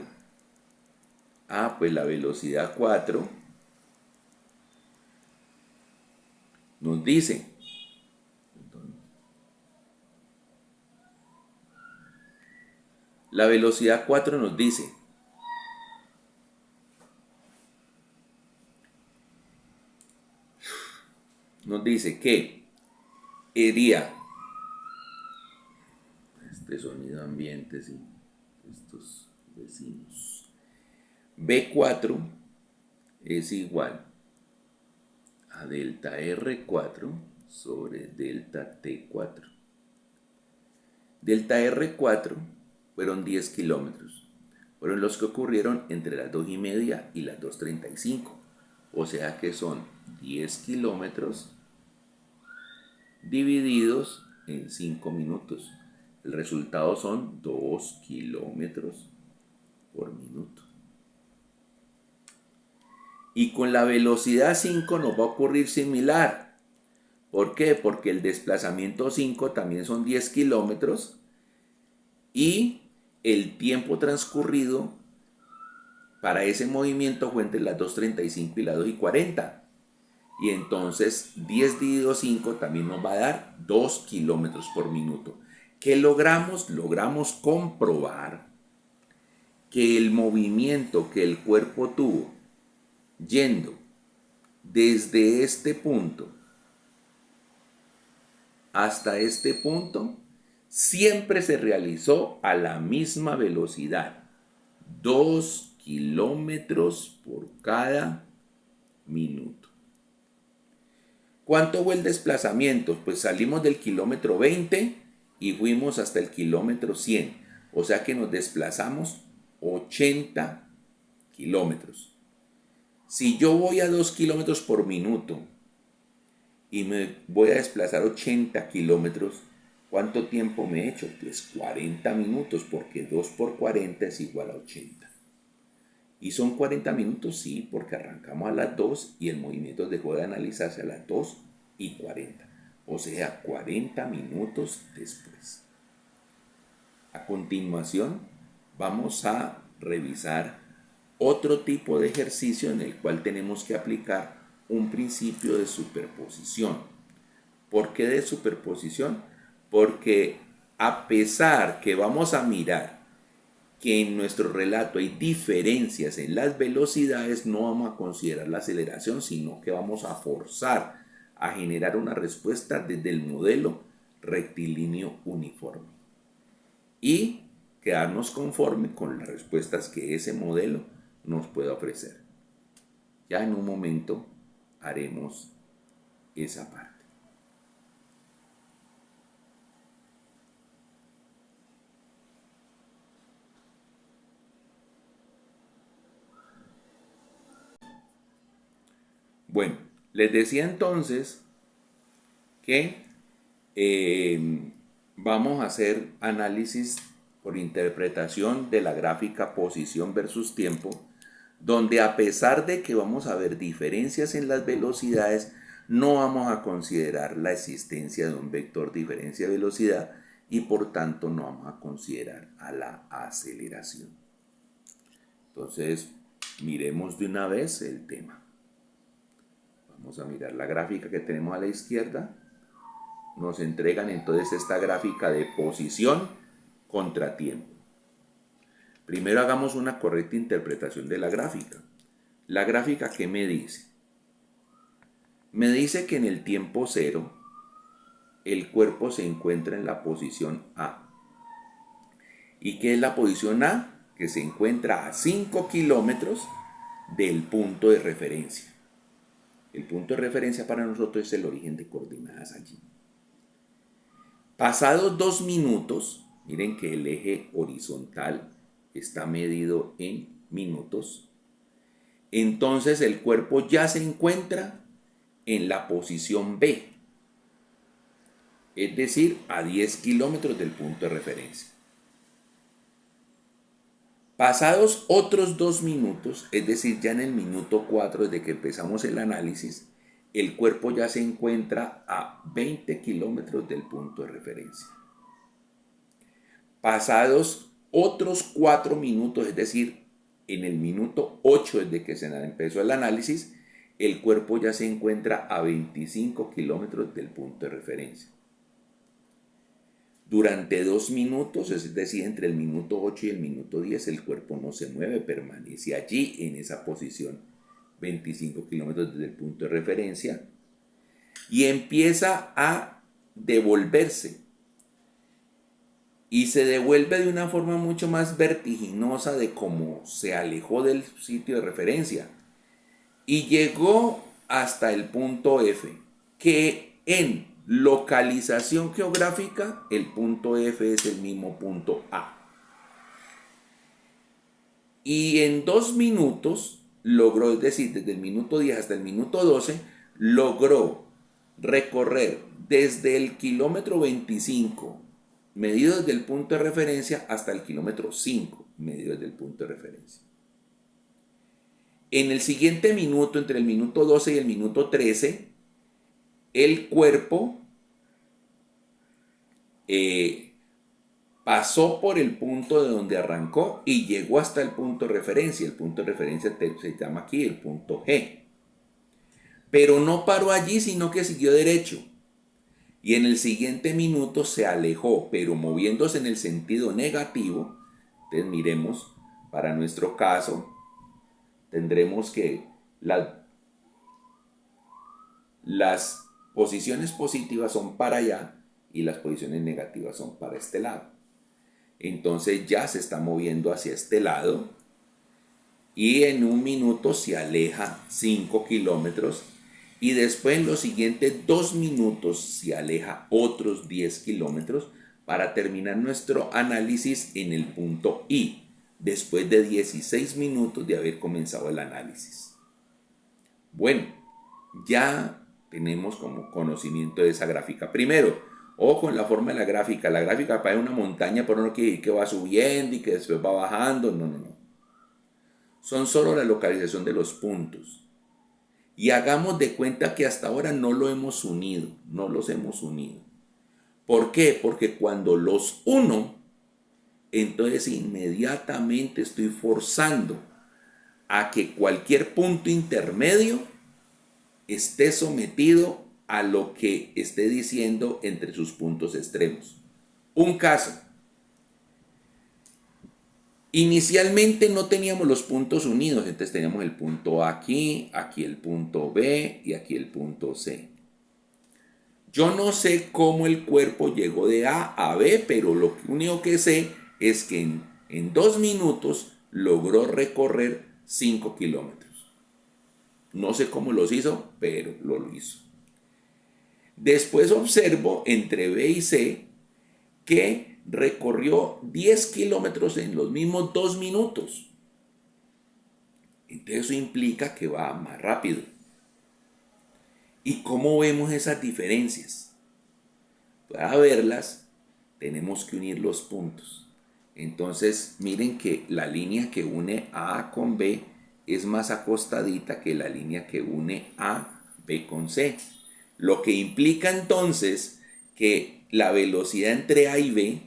pues la velocidad 4 nos dice, la velocidad 4 nos dice, que iría, este sonido ambiente, sí, estos vecinos, B4 es igual a delta R4 sobre delta T4. Delta R4 fueron 10 kilómetros. Fueron los que ocurrieron entre las 2:30 y las 2:35. O sea que son 10 kilómetros divididos en 5 minutos. El resultado son 2 kilómetros por minuto. Y con la velocidad 5 nos va a ocurrir similar. ¿Por qué? Porque el desplazamiento 5 también son 10 kilómetros y el tiempo transcurrido para ese movimiento fue entre las 2:35 y las 2:40. Y entonces 10 dividido 5 también nos va a dar 2 kilómetros por minuto. ¿Qué logramos? Logramos comprobar que el movimiento que el cuerpo tuvo yendo desde este punto hasta este punto siempre se realizó a la misma velocidad, 2 kilómetros por cada minuto. ¿Cuánto fue el desplazamiento? Pues salimos del kilómetro 20 y fuimos hasta el kilómetro 100. O sea que nos desplazamos 80 kilómetros. Si yo voy a 2 kilómetros por minuto y me voy a desplazar 80 kilómetros, ¿cuánto tiempo me he hecho? Pues 40 minutos, porque 2 por 40 es igual a 80. ¿Y son 40 minutos? Sí, porque arrancamos a las 2 y el movimiento dejó de analizarse a las 2:40. O sea, 40 minutos después. A continuación, vamos a revisar otro tipo de ejercicio en el cual tenemos que aplicar un principio de superposición. ¿Por qué de superposición? Porque a pesar que vamos a mirar que en nuestro relato hay diferencias en las velocidades, no vamos a considerar la aceleración, sino que vamos a forzar a generar una respuesta desde el modelo rectilíneo uniforme y quedarnos conforme con las respuestas que ese modelo nos pueda ofrecer. Ya en un momento haremos esa parte. Bueno, les decía entonces que vamos a hacer análisis por interpretación de la gráfica posición versus tiempo, donde a pesar de que vamos a ver diferencias en las velocidades, no vamos a considerar la existencia de un vector diferencia-velocidad y por tanto no vamos a considerar a la aceleración. Entonces, miremos de una vez el tema. Vamos a mirar la gráfica que tenemos a la izquierda. Nos entregan entonces esta gráfica de posición contra tiempo. Primero hagamos una correcta interpretación de la gráfica. La gráfica, ¿qué me dice? Me dice que en el tiempo cero el cuerpo se encuentra en la posición A. ¿Y qué es la posición A? Que se encuentra a 5 kilómetros del punto de referencia. El punto de referencia para nosotros es el origen de coordenadas allí. Pasados 2 minutos, miren que el eje horizontal está medido en minutos. Entonces el cuerpo ya se encuentra en la posición B, es decir, a 10 kilómetros del punto de referencia. Pasados otros 2 minutos, es decir, ya en el minuto 4 desde que empezamos el análisis, el cuerpo ya se encuentra a 20 kilómetros del punto de referencia. Pasados otros 4 minutos, es decir, en el minuto 8 desde que se empezó el análisis, el cuerpo ya se encuentra a 25 kilómetros del punto de referencia. Durante 2 minutos, es decir, entre el minuto 8 y el minuto 10, el cuerpo no se mueve, permanece allí en esa posición, 25 kilómetros desde el punto de referencia, y empieza a devolverse. Y se devuelve de una forma mucho más vertiginosa de cómo se alejó del sitio de referencia. Y llegó hasta el punto F, que en localización geográfica, el punto F es el mismo punto A. Y en 2 minutos logró, es decir, desde el minuto 10 hasta el minuto 12, logró recorrer desde el kilómetro 25, medido desde el punto de referencia, hasta el kilómetro 5, medido desde el punto de referencia. En el siguiente minuto, entre el minuto 12 y el minuto 13, el cuerpo pasó por el punto de donde arrancó y llegó hasta el punto de referencia. El punto de referencia se llama aquí el punto G. Pero no paró allí, sino que siguió derecho. Y en el siguiente minuto se alejó, pero moviéndose en el sentido negativo. Entonces miremos, para nuestro caso, tendremos que las posiciones positivas son para allá y las posiciones negativas son para este lado. Entonces ya se está moviendo hacia este lado y en 1 minuto se aleja 5 kilómetros y después en los siguientes 2 minutos se aleja otros 10 kilómetros para terminar nuestro análisis en el punto I, después de 16 minutos de haber comenzado el análisis. Bueno, ya tenemos como conocimiento de esa gráfica. Primero, ojo en la forma de la gráfica. La gráfica parece una montaña, pero no quiere decir que va subiendo y que después va bajando. No. Son solo la localización de los puntos. Y hagamos de cuenta que hasta ahora no lo hemos unido, no los hemos unido. ¿Por qué? Porque cuando los uno, entonces inmediatamente estoy forzando a que cualquier punto intermedio esté sometido a lo que esté diciendo entre sus puntos extremos. Un caso. Inicialmente no teníamos los puntos unidos, entonces teníamos el punto A aquí, aquí el punto B y aquí el punto C. Yo no sé cómo el cuerpo llegó de A a B, pero lo único que sé es que en 2 minutos logró recorrer 5 kilómetros. No sé cómo los hizo, pero lo hizo. Después observo entre B y C que recorrió 10 kilómetros en los mismos 2 minutos. Entonces eso implica que va más rápido. ¿Y cómo vemos esas diferencias? pueda verlas, tenemos que unir los puntos. Entonces, miren que la línea que une A con B es más acostadita que la línea que une A, B con C. Lo que implica entonces que la velocidad entre A y B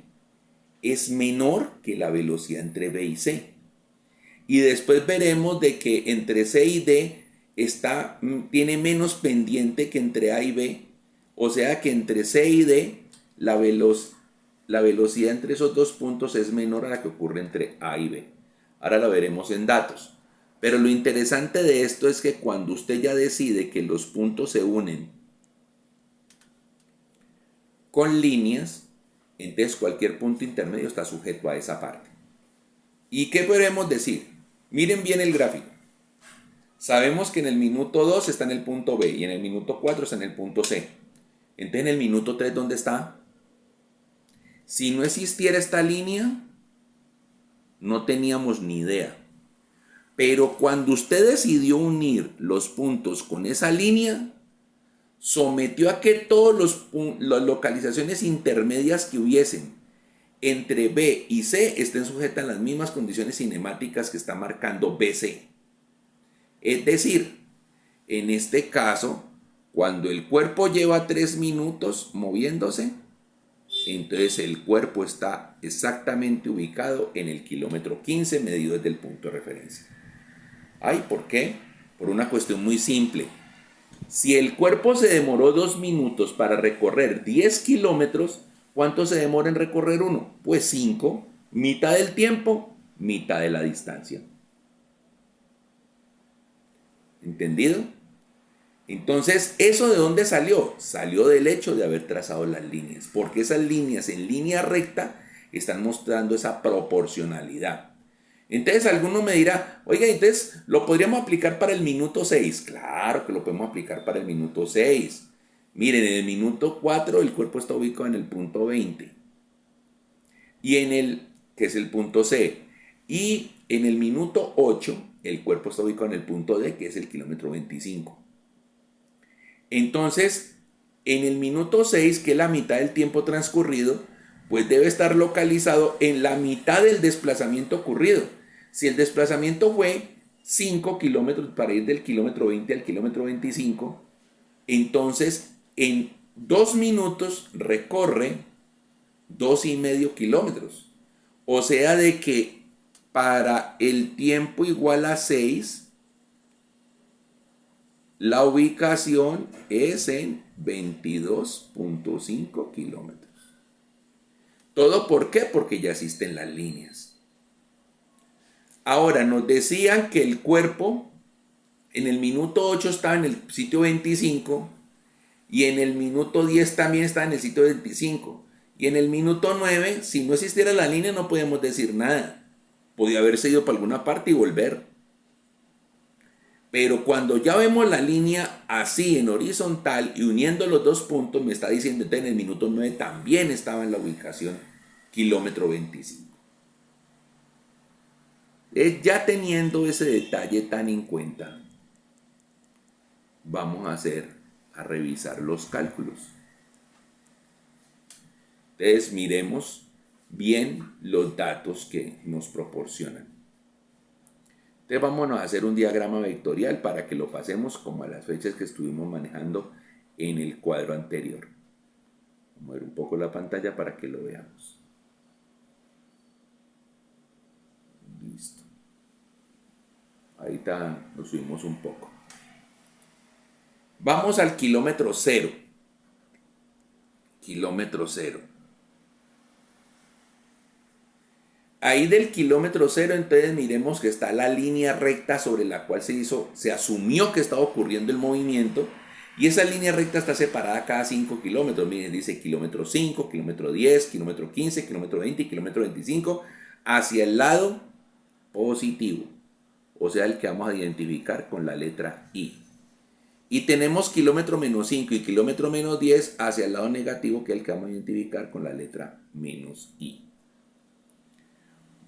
es menor que la velocidad entre B y C. Y después veremos de que entre C y D tiene menos pendiente que entre A y B. O sea que entre C y D la velocidad entre esos dos puntos es menor a la que ocurre entre A y B. Ahora la veremos en datos. Pero lo interesante de esto es que cuando usted ya decide que los puntos se unen con líneas, entonces cualquier punto intermedio está sujeto a esa parte. ¿Y qué podemos decir? Miren bien el gráfico. Sabemos que en el minuto 2 está en el punto B y en el minuto 4 está en el punto C. Entonces en el minuto 3, ¿dónde está? Si no existiera esta línea, no teníamos ni idea. Pero cuando usted decidió unir los puntos con esa línea, sometió a que todas las localizaciones intermedias que hubiesen entre B y C estén sujetas a las mismas condiciones cinemáticas que está marcando BC. Es decir, en este caso, cuando el cuerpo lleva 3 minutos moviéndose, entonces el cuerpo está exactamente ubicado en el kilómetro 15 medido desde el punto de referencia. Ay, ¿por qué? Por una cuestión muy simple. Si el cuerpo se demoró 2 minutos para recorrer 10 kilómetros, ¿cuánto se demora en recorrer uno? Pues 5, mitad del tiempo, mitad de la distancia. ¿Entendido? Entonces, ¿eso de dónde salió? Salió del hecho de haber trazado las líneas, porque esas líneas en línea recta están mostrando esa proporcionalidad. Entonces alguno me dirá, oiga, entonces lo podríamos aplicar para el minuto 6. Claro que lo podemos aplicar para el minuto 6. Miren, en el minuto 4 el cuerpo está ubicado en el punto 20. Y que es el punto C. Y en el minuto 8 el cuerpo está ubicado en el punto D, que es el kilómetro 25. Entonces, en el minuto 6, que es la mitad del tiempo transcurrido, pues debe estar localizado en la mitad del desplazamiento ocurrido. Si el desplazamiento fue 5 kilómetros para ir del kilómetro 20 al kilómetro 25, entonces en 2 minutos recorre 2,5 kilómetros. O sea de que para el tiempo igual a 6, la ubicación es en 22,5 kilómetros. ¿Todo por qué? Porque ya existen las líneas. Ahora, nos decían que el cuerpo en el minuto 8 estaba en el sitio 25 y en el minuto 10 también está en el sitio 25. Y en el minuto 9, si no existiera la línea, no podemos decir nada. Podía haberse ido para alguna parte y volver. Pero cuando ya vemos la línea así en horizontal y uniendo los dos puntos, me está diciendo que en el minuto 9 también estaba en la ubicación kilómetro 25. Ya teniendo ese detalle tan en cuenta, vamos a revisar los cálculos. Entonces miremos bien los datos que nos proporcionan. Entonces vámonos a hacer un diagrama vectorial para que lo pasemos como a las fechas que estuvimos manejando en el cuadro anterior. Vamos a ver un poco la pantalla para que lo veamos. Listo. Ahorita lo subimos un poco. Vamos al kilómetro 0. Kilómetro 0. Ahí del kilómetro 0, entonces miremos que está la línea recta sobre la cual se asumió que estaba ocurriendo el movimiento, y esa línea recta está separada cada 5 kilómetros. Miren, dice kilómetro 5, kilómetro 10, kilómetro 15, kilómetro 20 y kilómetro 25 hacia el lado positivo, o sea, el que vamos a identificar con la letra I. Y tenemos kilómetro menos 5 y kilómetro menos 10 hacia el lado negativo, que es el que vamos a identificar con la letra menos I.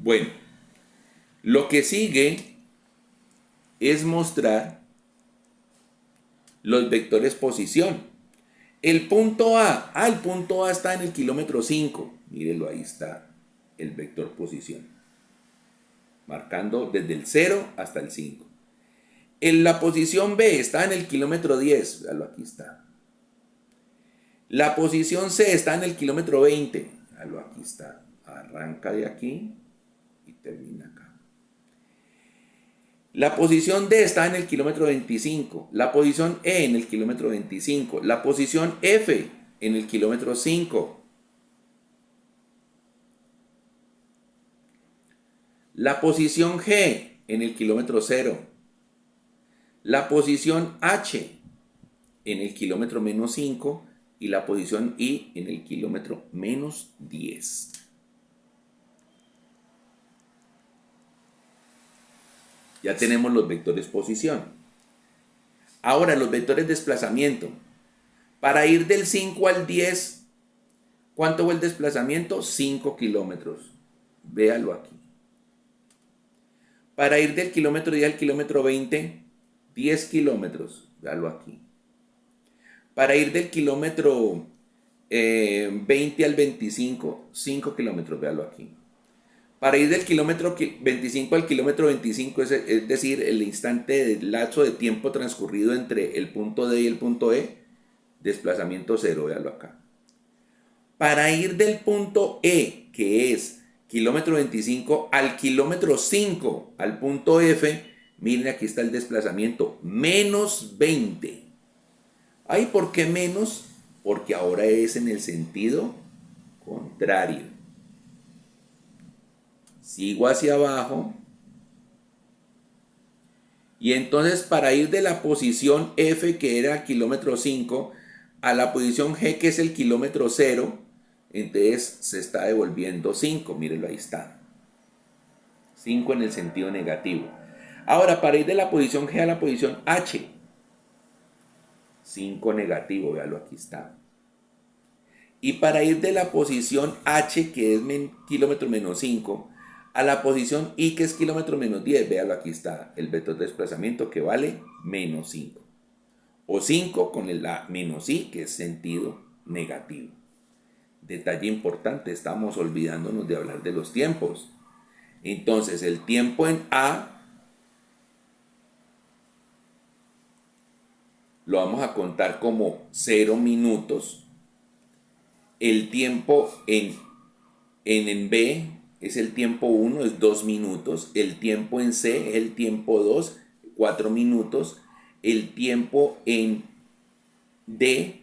Bueno, lo que sigue es mostrar los vectores posición. El punto A. El punto A está en el kilómetro 5. Mírelo, ahí está el vector posición. Marcando desde el 0 hasta el 5. En la posición B está en el kilómetro 10. Véalo, aquí está. La posición C está en el kilómetro 20. Véalo, aquí está. Arranca de aquí y termina acá. La posición D está en el kilómetro 25, la posición E en el kilómetro 25, la posición F en el kilómetro 5, la posición G en el kilómetro 0, la posición H en el kilómetro menos 5 y la posición I en el kilómetro menos 10. Ya tenemos los vectores posición. Ahora los vectores desplazamiento. Para ir del 5 al 10, ¿cuánto fue el desplazamiento? 5 kilómetros. Véalo aquí. Para ir del kilómetro 10 al kilómetro 20, 10 kilómetros. Véalo aquí. Para ir del kilómetro 20 al 25, 5 kilómetros. Véalo aquí. Para ir del kilómetro 25 al kilómetro 25, es decir, el instante del lapso de tiempo transcurrido entre el punto D y el punto E, desplazamiento 0, véalo acá. Para ir del punto E, que es kilómetro 25, al kilómetro 5, al punto F, miren, aquí está el desplazamiento, menos 20. Ay, ¿por qué menos? Porque ahora es en el sentido contrario. Sigo hacia abajo. Y entonces para ir de la posición F, que era el kilómetro 5, a la posición G, que es el kilómetro 0, entonces se está devolviendo 5. Mírenlo, ahí está. 5 en el sentido negativo. Ahora, para ir de la posición G a la posición H, 5 negativo, véalo, aquí está. Y para ir de la posición H, que es kilómetro menos 5, a la posición I, que es kilómetro menos 10, véalo, aquí está el vector de desplazamiento que vale menos 5. O 5 con la menos I, que es sentido negativo. Detalle importante, estamos olvidándonos de hablar de los tiempos. Entonces, el tiempo en A lo vamos a contar como 0 minutos. El tiempo en B es el tiempo 1, es 2 minutos. El tiempo en C es el tiempo 2, 4 minutos. El tiempo en D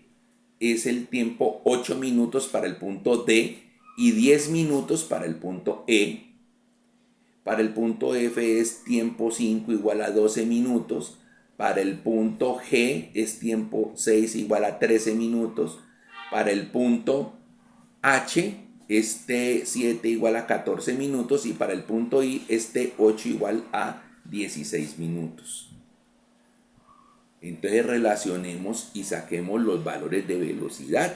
es el tiempo 8 minutos para el punto D y 10 minutos para el punto E. Para el punto F es tiempo 5 igual a 12 minutos. Para el punto G es tiempo 6 igual a 13 minutos. Para el punto H es T7 igual a 14 minutos. Y para el punto I es T8 igual a 16 minutos. Entonces relacionemos y saquemos los valores de velocidad.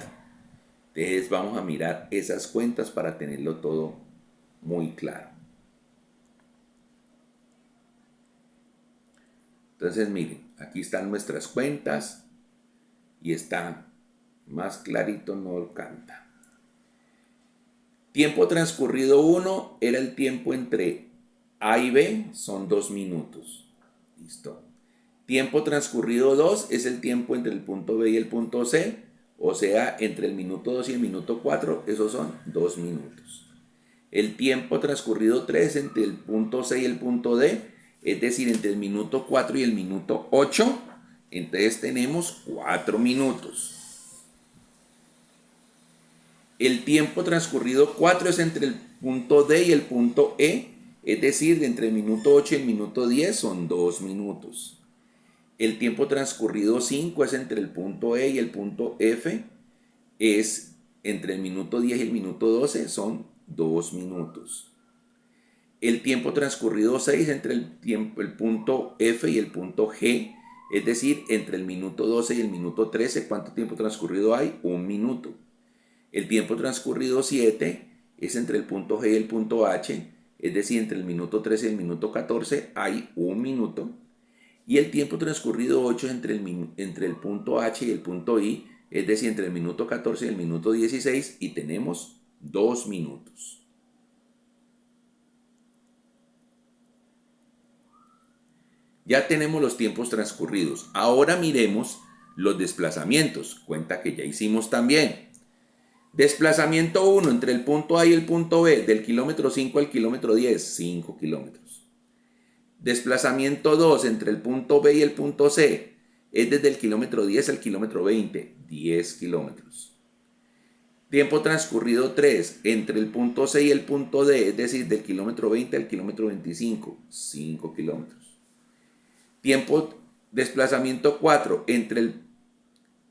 Entonces vamos a mirar esas cuentas para tenerlo todo muy claro. Entonces miren, aquí están nuestras cuentas y está más clarito, no canta. Tiempo transcurrido 1 era el tiempo entre A y B, son 2 minutos. Listo. Tiempo transcurrido 2 es el tiempo entre el punto B y el punto C, o sea, entre el minuto 2 y el minuto 4, esos son 2 minutos. El tiempo transcurrido 3 entre el punto C y el punto D, es decir, entre el minuto 4 y el minuto 8, entonces tenemos 4 minutos. El tiempo transcurrido 4 es entre el punto D y el punto E, es decir, entre el minuto 8 y el minuto 10 son 2 minutos. El tiempo transcurrido 5 es entre el punto E y el punto F, es entre el minuto 10 y el minuto 12, son 2 minutos. El tiempo transcurrido 6 entre el punto F y el punto G, es decir, entre el minuto 12 y el minuto 13, ¿cuánto tiempo transcurrido hay? 1 minuto. El tiempo transcurrido 7 es entre el punto G y el punto H, es decir, entre el minuto 13 y el minuto 14 hay 1 minuto. Y el tiempo transcurrido 8 es entre el punto H y el punto I, es decir, entre el minuto 14 y el minuto 16, y tenemos 2 minutos. Ya tenemos los tiempos transcurridos. Ahora miremos los desplazamientos. Cuenta que ya hicimos también. Desplazamiento 1 entre el punto A y el punto B, del kilómetro 5 al kilómetro 10, 5 kilómetros. Desplazamiento 2 entre el punto B y el punto C, es desde el kilómetro 10 al kilómetro 20, 10 kilómetros. Tiempo transcurrido 3 entre el punto C y el punto D, es decir, del kilómetro 20 al kilómetro 25, 5 kilómetros. Desplazamiento 4 entre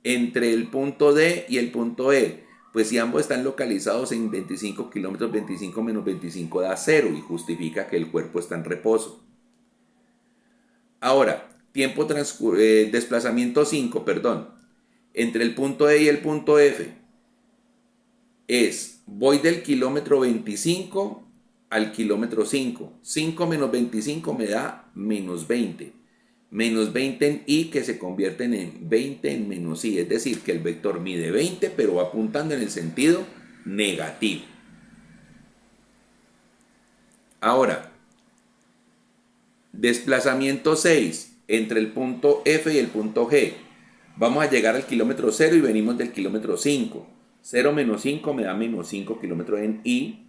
el punto D y el punto E, pues si ambos están localizados en 25 kilómetros, 25 menos 25 da 0 y justifica que el cuerpo está en reposo. Ahora, desplazamiento 5, entre el punto E y el punto F, voy del kilómetro 25 al kilómetro 5. 5 menos 25 me da menos 20. Menos 20 en I, que se convierten en 20 en menos I. Es decir, que el vector mide 20, pero va apuntando en el sentido negativo. Ahora, desplazamiento 6 entre el punto F y el punto G. Vamos a llegar al kilómetro 0 y venimos del kilómetro 5. 0 menos 5 me da menos 5 kilómetros en I,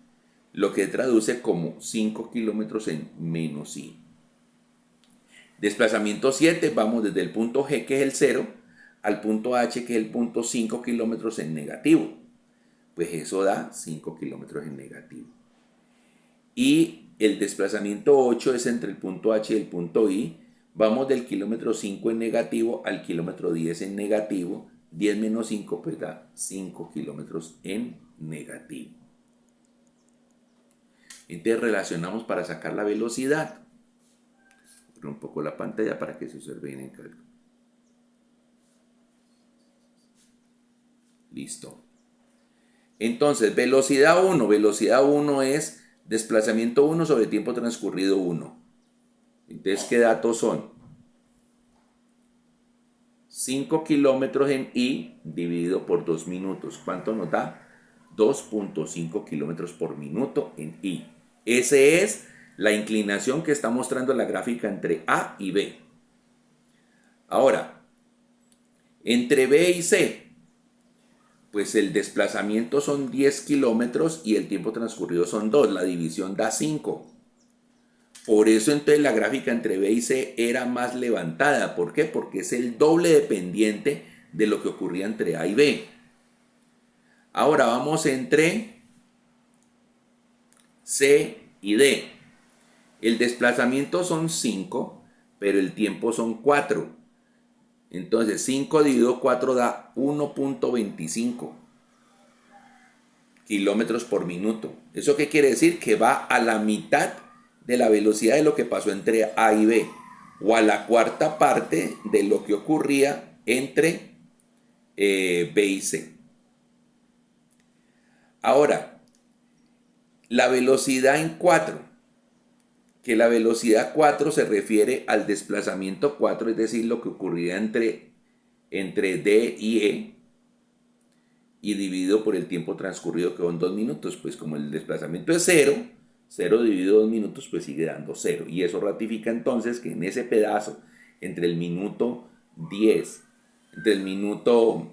lo que traduce como 5 kilómetros en menos I. Desplazamiento 7, vamos desde el punto G, que es el 0, al punto H, que es el punto 5 kilómetros en negativo. Pues eso da 5 kilómetros en negativo. Y el desplazamiento 8 es entre el punto H y el punto I. Vamos del kilómetro 5 en negativo al kilómetro 10 en negativo. 10 menos 5 pues da 5 kilómetros en negativo. Entonces relacionamos para sacar la velocidad. Un poco la pantalla para que se observe bien el cálculo. Listo. Entonces, velocidad 1. Velocidad 1 es desplazamiento 1 sobre tiempo transcurrido 1. Entonces, ¿qué datos son? 5 kilómetros en I dividido por 2 minutos. ¿Cuánto nos da? 2.5 kilómetros por minuto en I. Ese es la inclinación que está mostrando la gráfica entre A y B. Ahora, entre B y C, pues el desplazamiento son 10 kilómetros y el tiempo transcurrido son 2. La división da 5. Por eso entonces la gráfica entre B y C era más levantada. ¿Por qué? Porque es el doble dependiente de lo que ocurría entre A y B. Ahora vamos entre C y D. El desplazamiento son 5, pero el tiempo son 4. Entonces 5 dividido 4 da 1.25 kilómetros por minuto. ¿Eso qué quiere decir? Que va a la mitad de la velocidad de lo que pasó entre A y B, o a la cuarta parte de lo que ocurría entre B y C. Ahora, la velocidad en 4, que la velocidad 4 se refiere al desplazamiento 4, es decir, lo que ocurría entre D y E, y dividido por el tiempo transcurrido, que son 2 minutos. Pues como el desplazamiento es 0, 0 dividido 2 minutos, pues sigue dando 0. Y eso ratifica entonces que en ese pedazo, entre el minuto 10, entre el minuto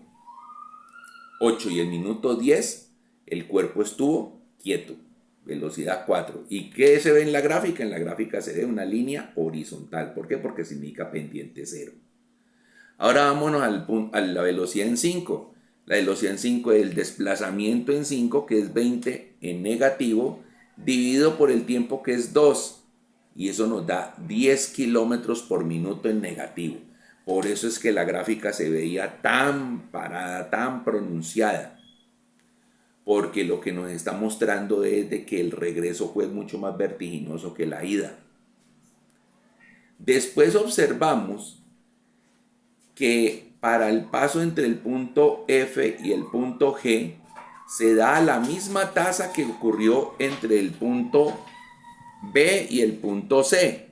8 y el minuto 10, el cuerpo estuvo quieto. Velocidad 4. ¿Y qué se ve en la gráfica? En la gráfica se ve una línea horizontal. ¿Por qué? Porque significa pendiente 0. Ahora vámonos a la velocidad en 5. La velocidad en 5 es el desplazamiento en 5, que es 20 en negativo, dividido por el tiempo, que es 2. Y eso nos da 10 kilómetros por minuto en negativo. Por eso es que la gráfica se veía tan parada, tan pronunciada. Porque lo que nos está mostrando es de que el regreso fue mucho más vertiginoso que la ida. Después observamos que para el paso entre el punto F y el punto G se da la misma tasa que ocurrió entre el punto B y el punto C,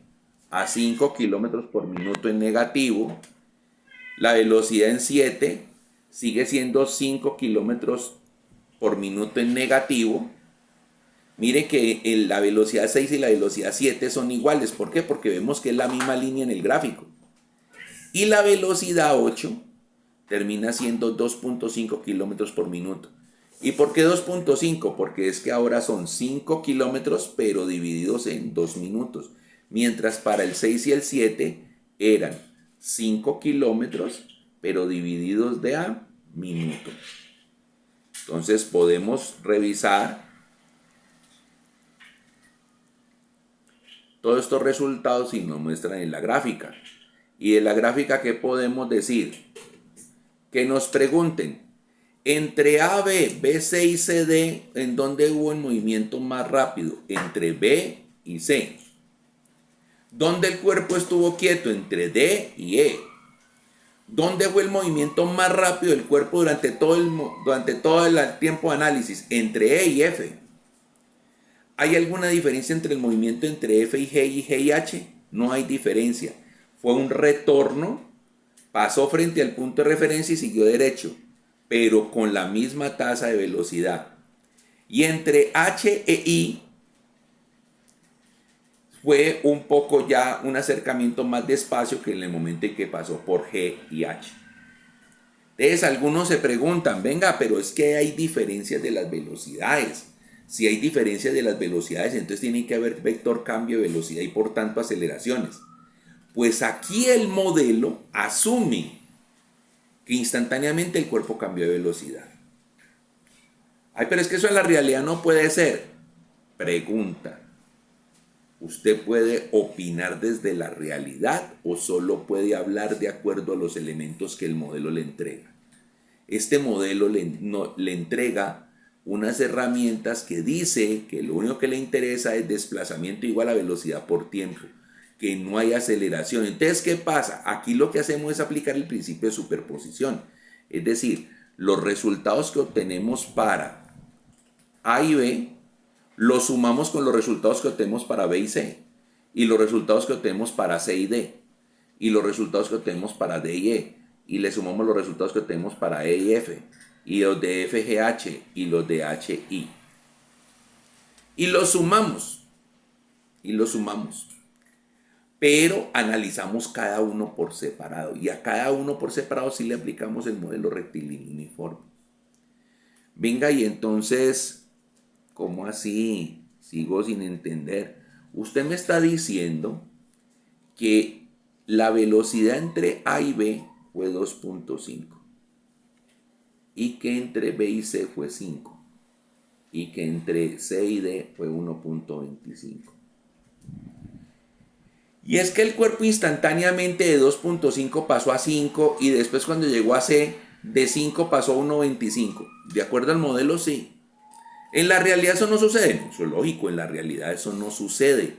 a 5 kilómetros por minuto en negativo. La velocidad en 7 sigue siendo 5 kilómetros por minuto en negativo. Mire que la velocidad 6 y la velocidad 7 son iguales. ¿Por qué? Porque vemos que es la misma línea en el gráfico. Y la velocidad 8 termina siendo 2.5 kilómetros por minuto. ¿Y por qué 2.5? Porque es que ahora son 5 kilómetros, pero divididos en 2 minutos. Mientras para el 6 y el 7 eran 5 kilómetros, pero divididos de a minuto. Entonces podemos revisar todos estos resultados y nos muestran en la gráfica. Y de la gráfica, ¿qué podemos decir? Que nos pregunten, entre AB, BC y CD, ¿en dónde hubo el movimiento más rápido? Entre B y C. ¿Dónde el cuerpo estuvo quieto? Entre D y E. ¿Dónde fue el movimiento más rápido del cuerpo durante todo el tiempo de análisis? Entre E y F. ¿Hay alguna diferencia entre el movimiento entre F y G y G y H? No hay diferencia. Fue un retorno, pasó frente al punto de referencia y siguió derecho, pero con la misma tasa de velocidad. Y entre H e I fue un poco ya un acercamiento más despacio que en el momento en que pasó por G y H. Entonces algunos se preguntan, venga, pero es que hay diferencias de las velocidades. Si hay diferencias de las velocidades, entonces tiene que haber vector cambio de velocidad y por tanto aceleraciones. Pues aquí el modelo asume que instantáneamente el cuerpo cambió de velocidad. Ay, pero es que eso en la realidad no puede ser. Pregunta. ¿Usted puede opinar desde la realidad o solo puede hablar de acuerdo a los elementos que el modelo le entrega? Este modelo le entrega unas herramientas que dice que lo único que le interesa es desplazamiento igual a velocidad por tiempo, que no hay aceleración. Entonces, ¿qué pasa? Aquí lo que hacemos es aplicar el principio de superposición. Es decir, los resultados que obtenemos para A y B los sumamos con los resultados que obtenemos para B y C, y los resultados que obtenemos para C y D, y los resultados que obtenemos para D y E, y le sumamos los resultados que obtenemos para E y F, y los de F, G, H, y los de H, I. Y los sumamos, pero analizamos cada uno por separado, y a cada uno por separado sí le aplicamos el modelo rectilíneo uniforme. Venga, y entonces, ¿cómo así? Sigo sin entender. Usted me está diciendo que la velocidad entre A y B fue 2.5 y que entre B y C fue 5 y que entre C y D fue 1.25. Y es que el cuerpo instantáneamente de 2.5 pasó a 5 y después cuando llegó a C, de 5 pasó a 1.25. De acuerdo al modelo, sí. En la realidad eso no sucede. Eso es lógico, en la realidad eso no sucede.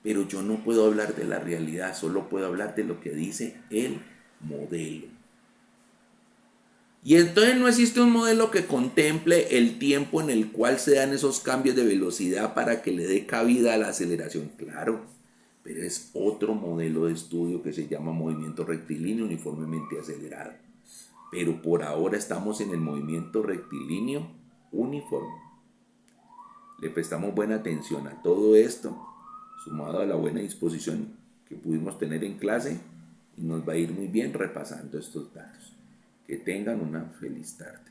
Pero yo no puedo hablar de la realidad, solo puedo hablar de lo que dice el modelo. Y entonces no existe un modelo que contemple el tiempo en el cual se dan esos cambios de velocidad para que le dé cabida a la aceleración. Claro, pero es otro modelo de estudio que se llama movimiento rectilíneo uniformemente acelerado. Pero por ahora estamos en el movimiento rectilíneo uniforme. Le prestamos buena atención a todo esto, sumado a la buena disposición que pudimos tener en clase, y nos va a ir muy bien repasando estos datos. Que tengan una feliz tarde.